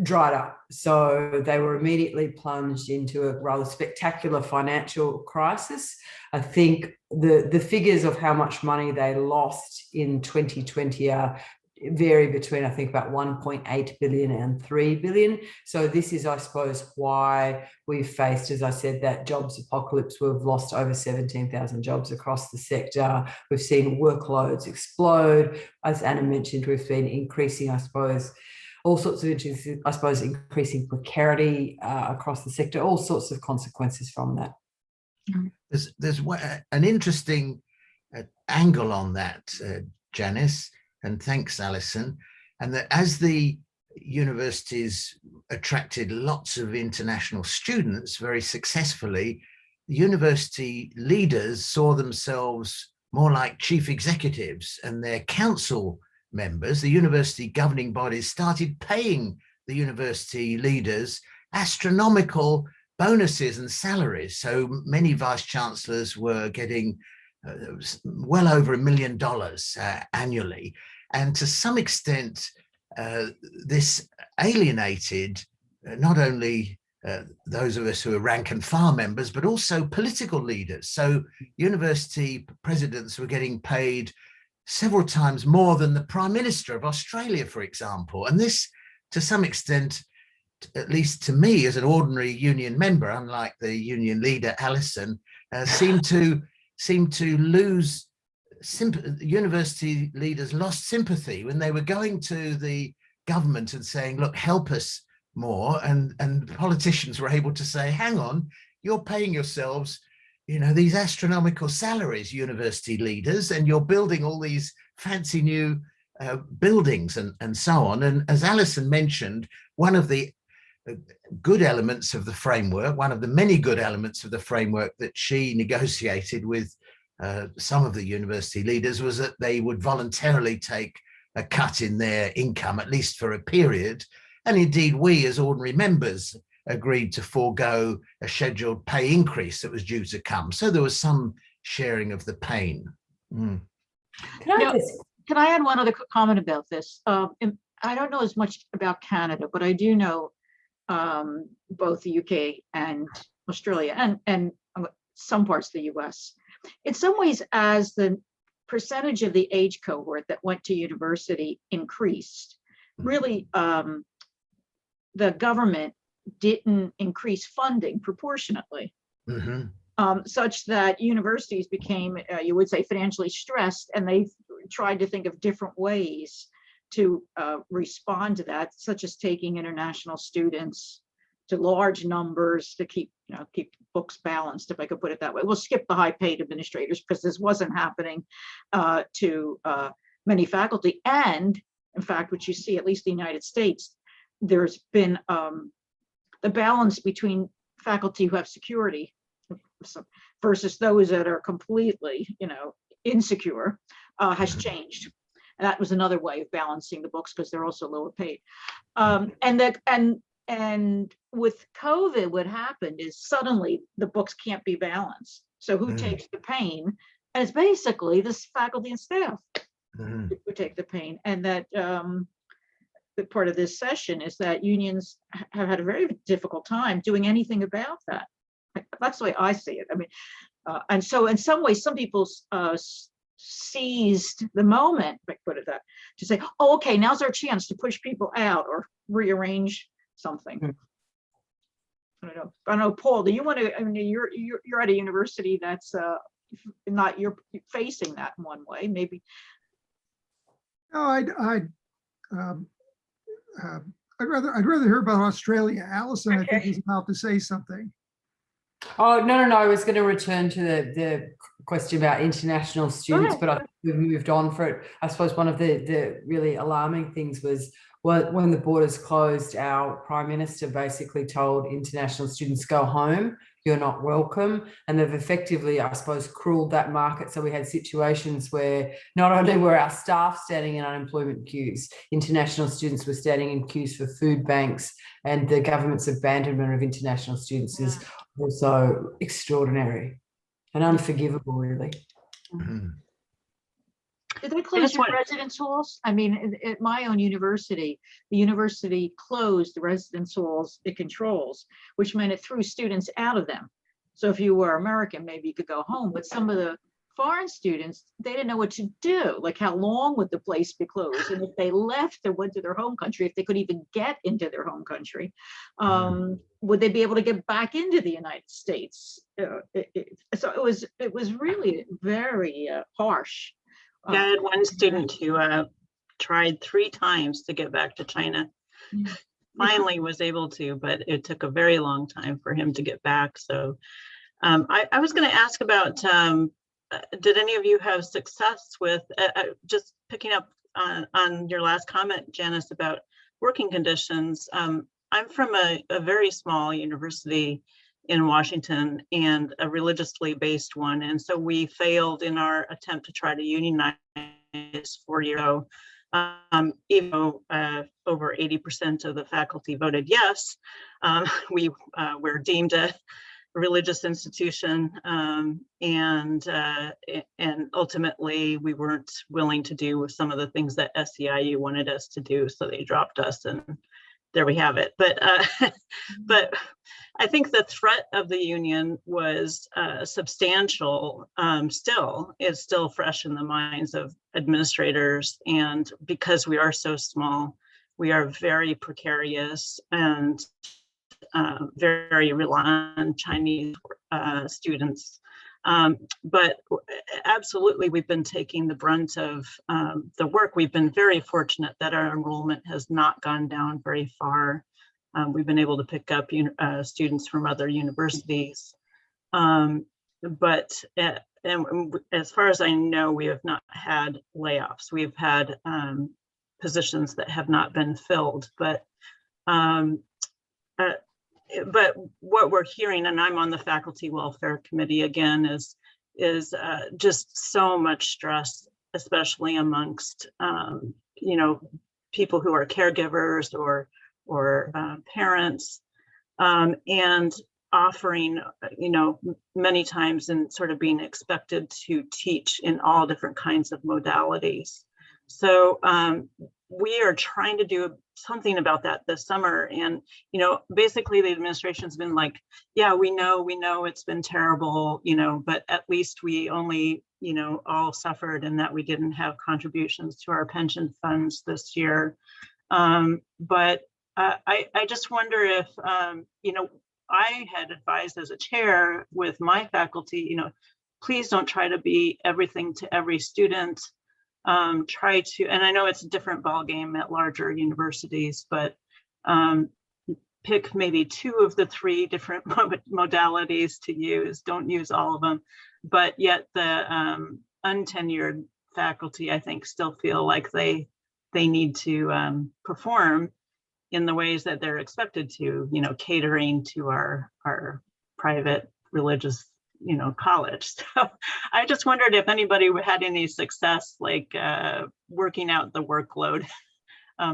dried up. So they were immediately plunged into a rather spectacular financial crisis. I think the figures of how much money they lost in 2020 vary between, I think, about 1.8 billion and 3 billion. So this is, I suppose, why we've faced, as I said, that jobs apocalypse. We've lost over 17,000 jobs across the sector. We've seen workloads explode. As Anna mentioned, we've been increasing, I suppose, all sorts of issues, I suppose, increasing precarity across the sector, all sorts of consequences from that. There's an interesting angle on that, Janice, and thanks, Alison. And that as the universities attracted lots of international students very successfully, the university leaders saw themselves more like chief executives, and their council members, the university governing bodies started paying the university leaders astronomical bonuses and salaries. So many vice chancellors were getting well over $1 million annually. And to some extent, this alienated not only those of us who are rank and file members, but also political leaders. So university presidents were getting paid several times more than the Prime Minister of Australia, for example. And this, to some extent, at least to me as an ordinary union member, unlike the union leader, Alison, seemed to lose sympathy. University leaders lost sympathy when they were going to the government and saying, look, help us more. And politicians were able to say, hang on, you're paying yourselves, you know, these astronomical salaries, university leaders, and you're building all these fancy new buildings and so on. And as Alison mentioned, one of the good elements of the framework, one of the many good elements of the framework that she negotiated with some of the university leaders was that they would voluntarily take a cut in their income, at least for a period. And indeed, we as ordinary members agreed to forego a scheduled pay increase that was due to come. So there was some sharing of the pain. Can I add one other comment about this? I don't know as much about Canada, but I do know both the UK and Australia and some parts of the US. In some ways, as the percentage of the age cohort that went to university increased, really the government didn't increase funding proportionately, such that universities became, you would say, financially stressed, and they tried to think of different ways to respond to that, such as taking international students to large numbers to keep books balanced, if I could put it that way. We'll skip the high-paid administrators because this wasn't happening to many faculty. And in fact, what you see, at least in the United States, there's been the balance between faculty who have security versus those that are completely, insecure has changed. And that was another way of balancing the books because they're also lower paid. And with COVID, what happened is suddenly the books can't be balanced. So who takes the pain? And it's basically this faculty and staff who take the pain. And that the part of this session is that unions have had a very difficult time doing anything about that. That's the way I see it. I mean, and so in some ways, some people seized the moment, if I put it that, to say, oh, okay, now's our chance to push people out or rearrange something. I don't know, Paul, do you want to, I mean, you're at a university that's not, you're facing that in one way, maybe. No, I'd rather hear about Australia. Alison, I think, is about to say something. Oh, no. I was going to return to the question about international students, but I think we've moved on for it. I suppose one of the really alarming things was when the borders closed, our Prime Minister basically told international students, go home, you're not welcome. And they've effectively, I suppose, crueled that market. So we had situations where not only were our staff standing in unemployment queues, international students were standing in queues for food banks, and the government's abandonment of international students is also extraordinary and unforgivable, really. Did they close your residence halls? I mean, at my own university, the university closed the residence halls it controls, which meant it threw students out of them. So if you were American, maybe you could go home, but some of the foreign students, they didn't know what to do. Like, how long would the place be closed? And if they left or went to their home country, if they could even get into their home country, would they be able to get back into the United States? So it was really very harsh. Yeah, I had one student who tried 3 times to get back to China. Finally was able to, but it took a very long time for him to get back. So I was going to ask about, did any of you have success with, just picking up on your last comment, Janice, about working conditions. I'm from a very small university in Washington, and a religiously based one. And so we failed in our attempt to try to unionize 4 years ago. Even though over 80% of the faculty voted yes, we were deemed a religious institution, and ultimately we weren't willing to do some of the things that SEIU wanted us to do, so they dropped us, and there we have it. But but I think the threat of the union was substantial. Still, it's still fresh in the minds of administrators, and because we are so small, we are very precarious and very reliant on Chinese students. But absolutely, we've been taking the brunt of the work. We've been very fortunate that our enrollment has not gone down very far. We've been able to pick up students from other universities. But as far as I know, we have not had layoffs. We've had positions that have not been filled. But what we're hearing, and I'm on the faculty welfare committee again, is just so much stress, especially amongst people who are caregivers or parents, and offering many times and sort of being expected to teach in all different kinds of modalities. So we are trying to do something about that this summer. And, basically the administration's been like, yeah, we know it's been terrible, but at least we only, all suffered and that we didn't have contributions to our pension funds this year. But I just wonder if, I had advised as a chair with my faculty, please don't try to be everything to every student. Try to, and I know it's a different ballgame at larger universities, but pick maybe 2 of the 3 different modalities to use. Don't use all of them, but yet the untenured faculty, I think, still feel like they need to perform in the ways that they're expected to, catering to our private religious college. So I just wondered if anybody had any success, like working out the workload,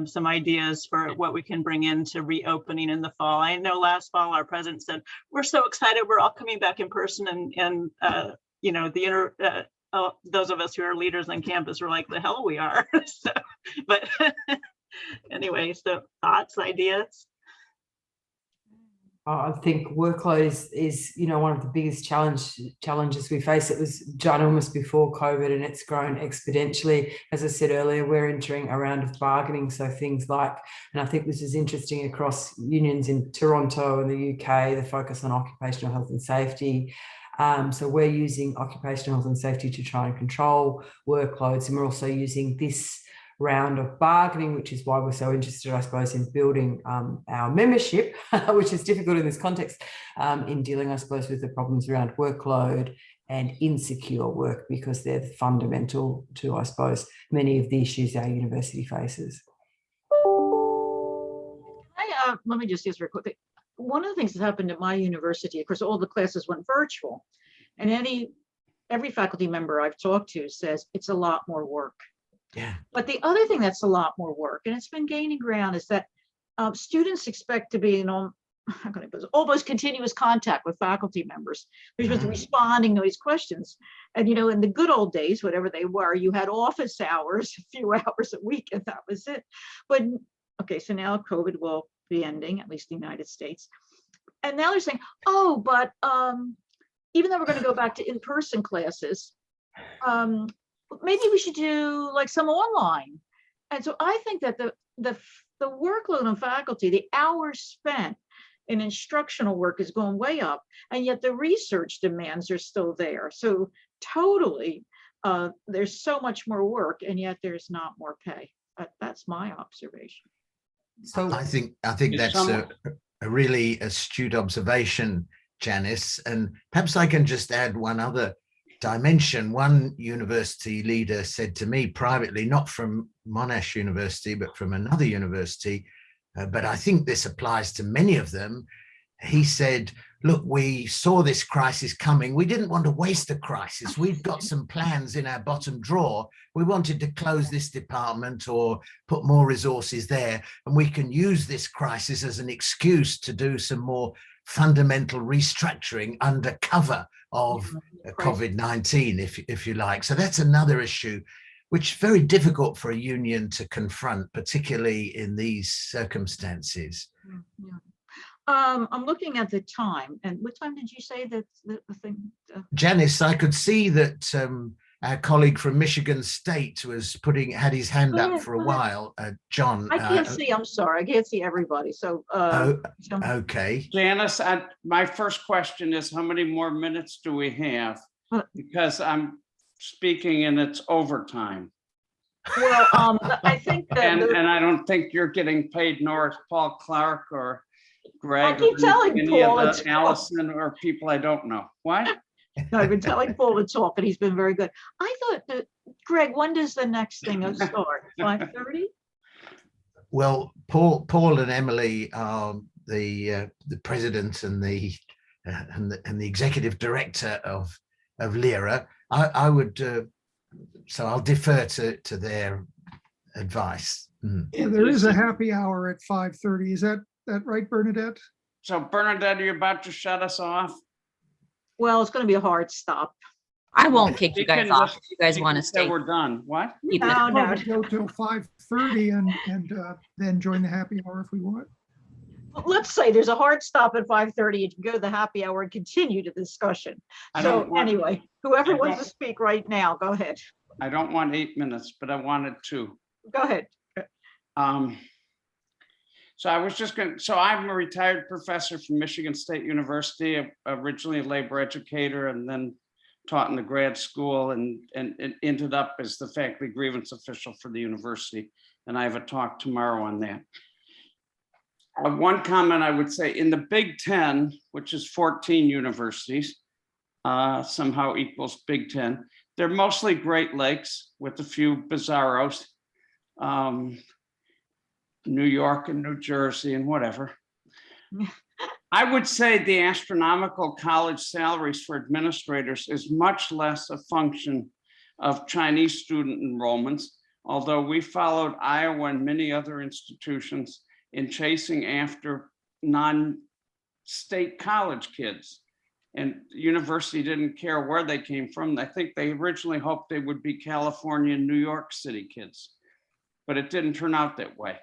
some ideas for what we can bring into reopening in the fall. I know last fall our president said, we're so excited, we're all coming back in person, and those of us who are leaders on campus were like, the hell we are. So, but anyway, so thoughts, ideas? I think workload is one of the biggest challenges we face. It was ginormous before COVID, and it's grown exponentially. As I said earlier, we're entering a round of bargaining. So things like, and I think this is interesting across unions in Toronto and the UK, the focus on occupational health and safety. So we're using occupational health and safety to try and control workloads, and we're also using this round of bargaining, which is why we're so interested, I suppose, in building our membership, which is difficult in this context, in dealing, I suppose, with the problems around workload and insecure work, because they're fundamental to, I suppose, many of the issues our university faces. Let me just use very quickly. One of the things that happened at my university, of course, all the classes went virtual, and every faculty member I've talked to says it's a lot more work. Yeah. But the other thing that's a lot more work, and it's been gaining ground, is that students expect to be in almost continuous contact with faculty members. They're supposed to be responding to these questions. And, in the good old days, whatever they were, you had office hours, a few hours a week, and that was it. But, okay, so now COVID will be ending, at least in the United States. And now they're saying, oh, but even though we're going to go back to in-person classes, maybe we should do like some online. And so I think that the workload on faculty, the hours spent in instructional work is going way up, and yet the research demands are still there. So totally, there's so much more work, and yet there's not more pay. That's my observation. So I think that's a really astute observation, Janice. And perhaps I can just add one other dimension. One university leader said to me privately, not from Monash University, but from another university, but I think this applies to many of them. He said, look, we saw this crisis coming. We didn't want to waste a crisis. We've got some plans in our bottom drawer. We wanted to close this department or put more resources there, and we can use this crisis as an excuse to do some more fundamental restructuring under cover of COVID-19, if you like. So that's another issue which is very difficult for a union to confront, particularly in these circumstances. Yeah. I'm looking at the time, and what time did you say that the thing? Janice, I could see that our colleague from Michigan State had his hand up for a while. John. I can't see, I'm sorry, I can't see everybody, so. Okay. Janice, my first question is, how many more minutes do we have? Because I'm speaking and it's overtime. Well, I think that. And I don't think you're getting paid, nor is Paul Clark or Greg. I keep telling Paul of the Allison or people I don't know. What? I've been telling Paul to talk, and he's been very good. I thought that, Greg, when does the next thing start? 5:30? Well, Paul and Emily are the president and the executive director of LERA. I would, so I'll defer to their advice. Yeah, there is a happy hour at 5:30. Is that right, Bernadette? So Bernadette, are you about to shut us off? Well, it's going to be a hard stop. I won't kick you guys off if you guys want to stay. We're done. What? No. Go till 5:30 and then join the happy hour if we want. Let's say there's a hard stop at 5:30, and you go to the happy hour and continue the discussion. So anyway, whoever wants to speak right now, go ahead. I don't want 8 minutes, but I wanted 2. Go ahead. So I was just going to, so I'm a retired professor from Michigan State University, originally a labor educator, and then taught in the grad school, and ended up as the faculty grievance official for the university. And I have a talk tomorrow on that. One comment I would say, in the Big Ten, which is 14 universities, somehow equals Big Ten, they're mostly Great Lakes with a few bizarros. New York and New Jersey and whatever. I would say the astronomical college salaries for administrators is much less a function of Chinese student enrollments, although we followed Iowa and many other institutions in chasing after non-state college kids. And the university didn't care where they came from. I think they originally hoped they would be California and New York City kids, but it didn't turn out that way.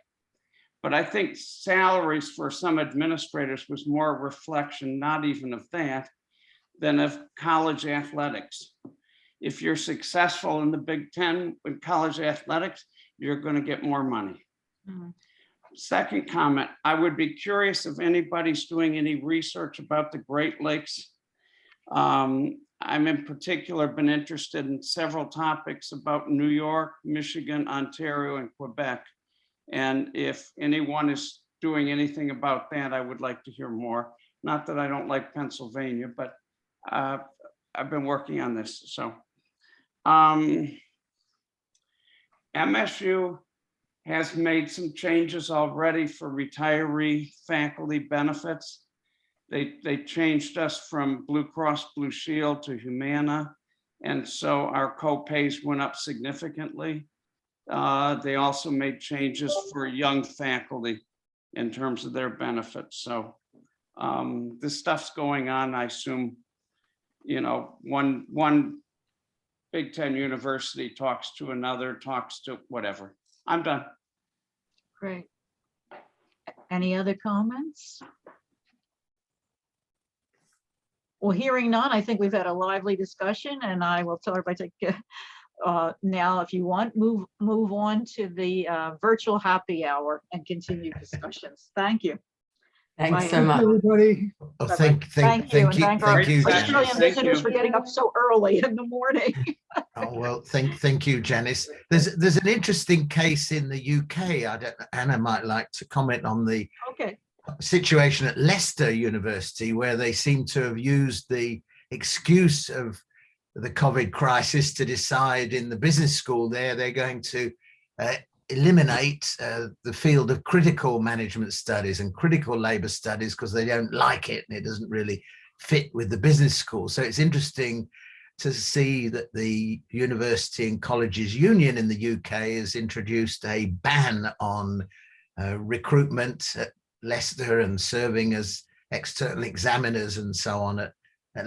But I think salaries for some administrators was more a reflection, not even of that, than of college athletics. If you're successful in the Big Ten with college athletics, you're going to get more money. Mm-hmm. Second comment, I would be curious if anybody's doing any research about the Great Lakes. I'm in particular been interested in several topics about New York, Michigan, Ontario, and Quebec. And if anyone is doing anything about that, I would like to hear more. Not that I don't like Pennsylvania, but I've been working on this. So MSU has made some changes already for retiree faculty benefits. They changed us from Blue Cross Blue Shield to Humana. And so our co-pays went up significantly. They also made changes for young faculty in terms of their benefits. So this stuff's going on. I assume, you know, one Big Ten university talks to another, talks to whatever. I'm done. Great. Any other comments? Well, hearing none, I think we've had a lively discussion, and I will tell everybody to now, if you want, move on to the virtual happy hour and continue discussions. Thank you. Thanks so much, everybody. Oh, thank you, thank you, Australian Janice. visitors for getting up so early in the morning. Oh well, thank you, Janice. There's an interesting case in the UK. Anna might like to comment on the situation at Leicester University, where they seem to have used the excuse of the COVID crisis to decide in the business school there they're going to eliminate the field of critical management studies and critical labor studies because they don't like it and it doesn't really fit with the business school. So it's interesting to see that the University and Colleges Union in the UK has introduced a ban on recruitment at Leicester and serving as external examiners and so on at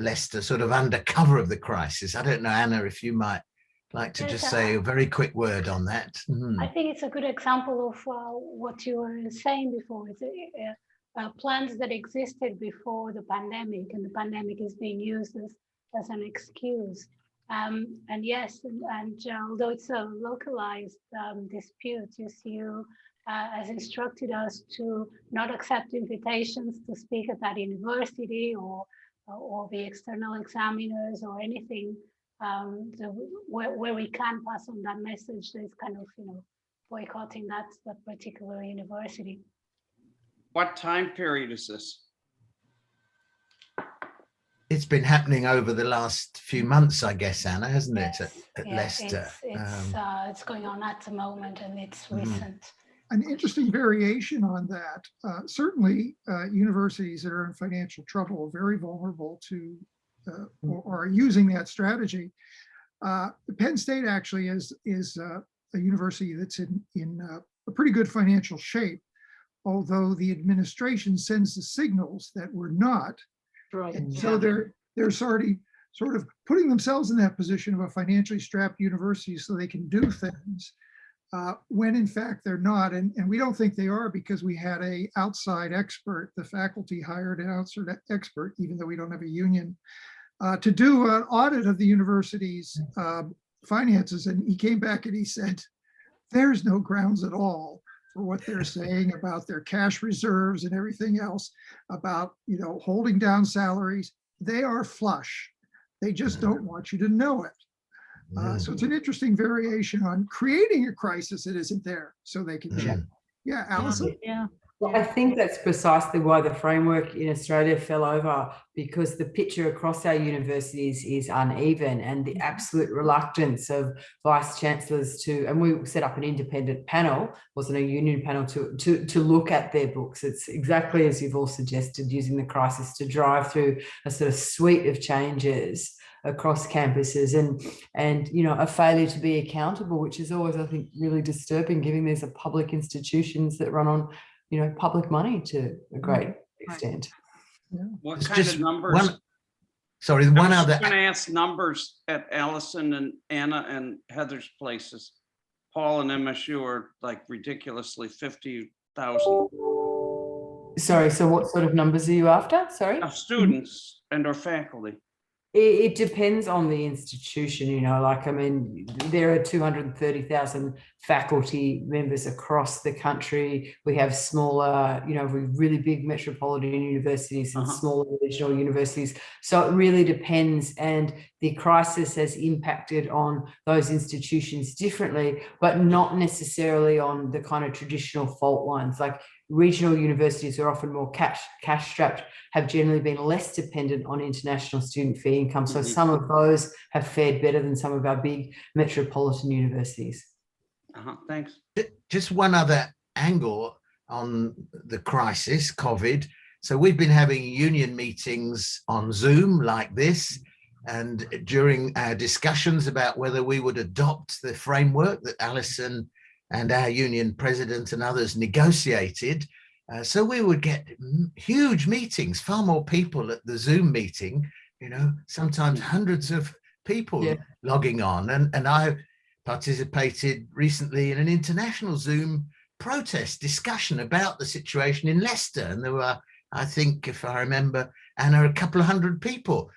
Leicester, sort of under cover of the crisis. I don't know, Anna, if you might like to just say a very quick word on that. I think it's a good example of what you were saying before. It's plans that existed before the pandemic, and the pandemic is being used as an excuse. And yes, and although it's a localized dispute, UCU has instructed us to not accept invitations to speak at that university or the external examiners or anything. Where we can pass on that message, there's kind of, boycotting that particular university. What time period is this? It's been happening over the last few months, I guess, Anna, hasn't it, at Yeah, Leicester? It's going on at the moment, and it's recent. An interesting variation on that. Certainly, universities that are in financial trouble are very vulnerable to or are using that strategy. Penn State actually is a university that's in a pretty good financial shape, although the administration sends the signals that we're not. Right. And so they're sort of putting themselves in that position of a financially strapped university so they can do things when in fact they're not. And we don't think they are, because we had an outside expert. The faculty hired an outside expert, even though we don't have a union, to do an audit of the university's finances. And he came back and he said, there's no grounds at all for what they're saying about their cash reserves and everything else, about holding down salaries. They are flush. They just don't want you to know it. So it's an interesting variation on creating a crisis that isn't there so they can check. Yeah, Alison? Yeah. Well, I think that's precisely why the framework in Australia fell over, because the picture across our universities is uneven, and the absolute reluctance of vice chancellors and we set up an independent panel, wasn't a union panel, to look at their books. It's exactly as you've all suggested, using the crisis to drive through a sort of suite of changes across campuses, and a failure to be accountable, which is always, I think, really disturbing, given these are public institutions that run on public money to a great extent. Yeah. What It's kind just of numbers? Sorry, I one was other. going to ask numbers at Allison and Anna and Heather's places. Paul and MSU are like ridiculously 50,000. Sorry, so what sort of numbers are you after? Sorry? Of students and or faculty. It depends on the institution, there are 230,000 faculty members across the country. We have smaller, really big metropolitan universities and smaller regional universities. So it really depends. And the crisis has impacted on those institutions differently, but not necessarily on the kind of traditional fault lines. Like regional universities are often more cash strapped, have generally been less dependent on international student fee income. So some of those have fared better than some of our big metropolitan universities. Thanks. Just one other angle on the crisis, COVID. So we've been having union meetings on Zoom like this, and during our discussions about whether we would adopt the framework that Alison and our union president and others negotiated, so we would get huge meetings, far more people at the Zoom meeting, sometimes hundreds of people logging on. And I participated recently in an international Zoom protest discussion about the situation in Leicester. And there were, I think, if I remember, Anna, a couple of hundred people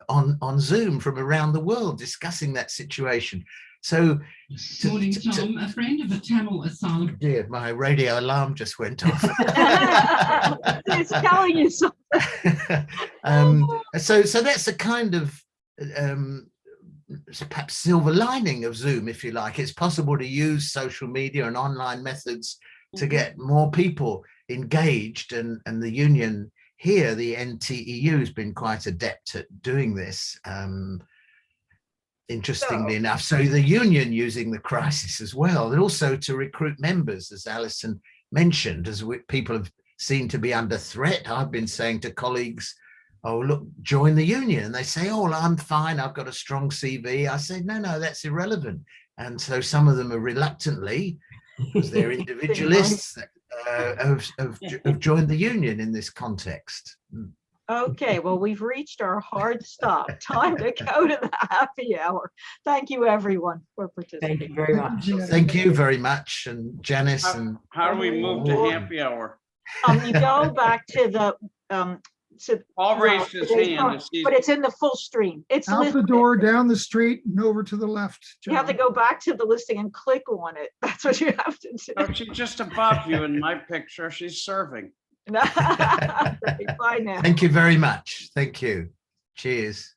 on Zoom from around the world discussing that situation. So, Morning, Tom. A friend of a Tamil asylum. Dear, my radio alarm just went off. It's telling you something. So that's a kind of perhaps silver lining of Zoom, if you like. It's possible to use social media and online methods to get more people engaged, and the union here, the NTEU, has been quite adept at doing this. Interestingly enough, so the union using the crisis as well, and also to recruit members, as Alison mentioned, as people have seen to be under threat. I've been saying to colleagues, oh, look, join the union. And they say, oh, well, I'm fine. I've got a strong CV. I say, no, that's irrelevant. And so some of them are reluctantly, because they're individualists, have joined the union in this context. Okay, well, we've reached our hard stop. Time to go to the happy hour. Thank you, everyone, for participating. Thank you very much. Thank you very much. And Janice and How do we move to happy hour? You go back to the Paul raised his hand. But it's in the full stream. It's out listed. the door, down the street, and over to the left. You have to go back to the listing and click on it. That's what you have to do. Oh, she's just above you in my picture. She's serving. Bye now. thank you very much. Thank you. Cheers.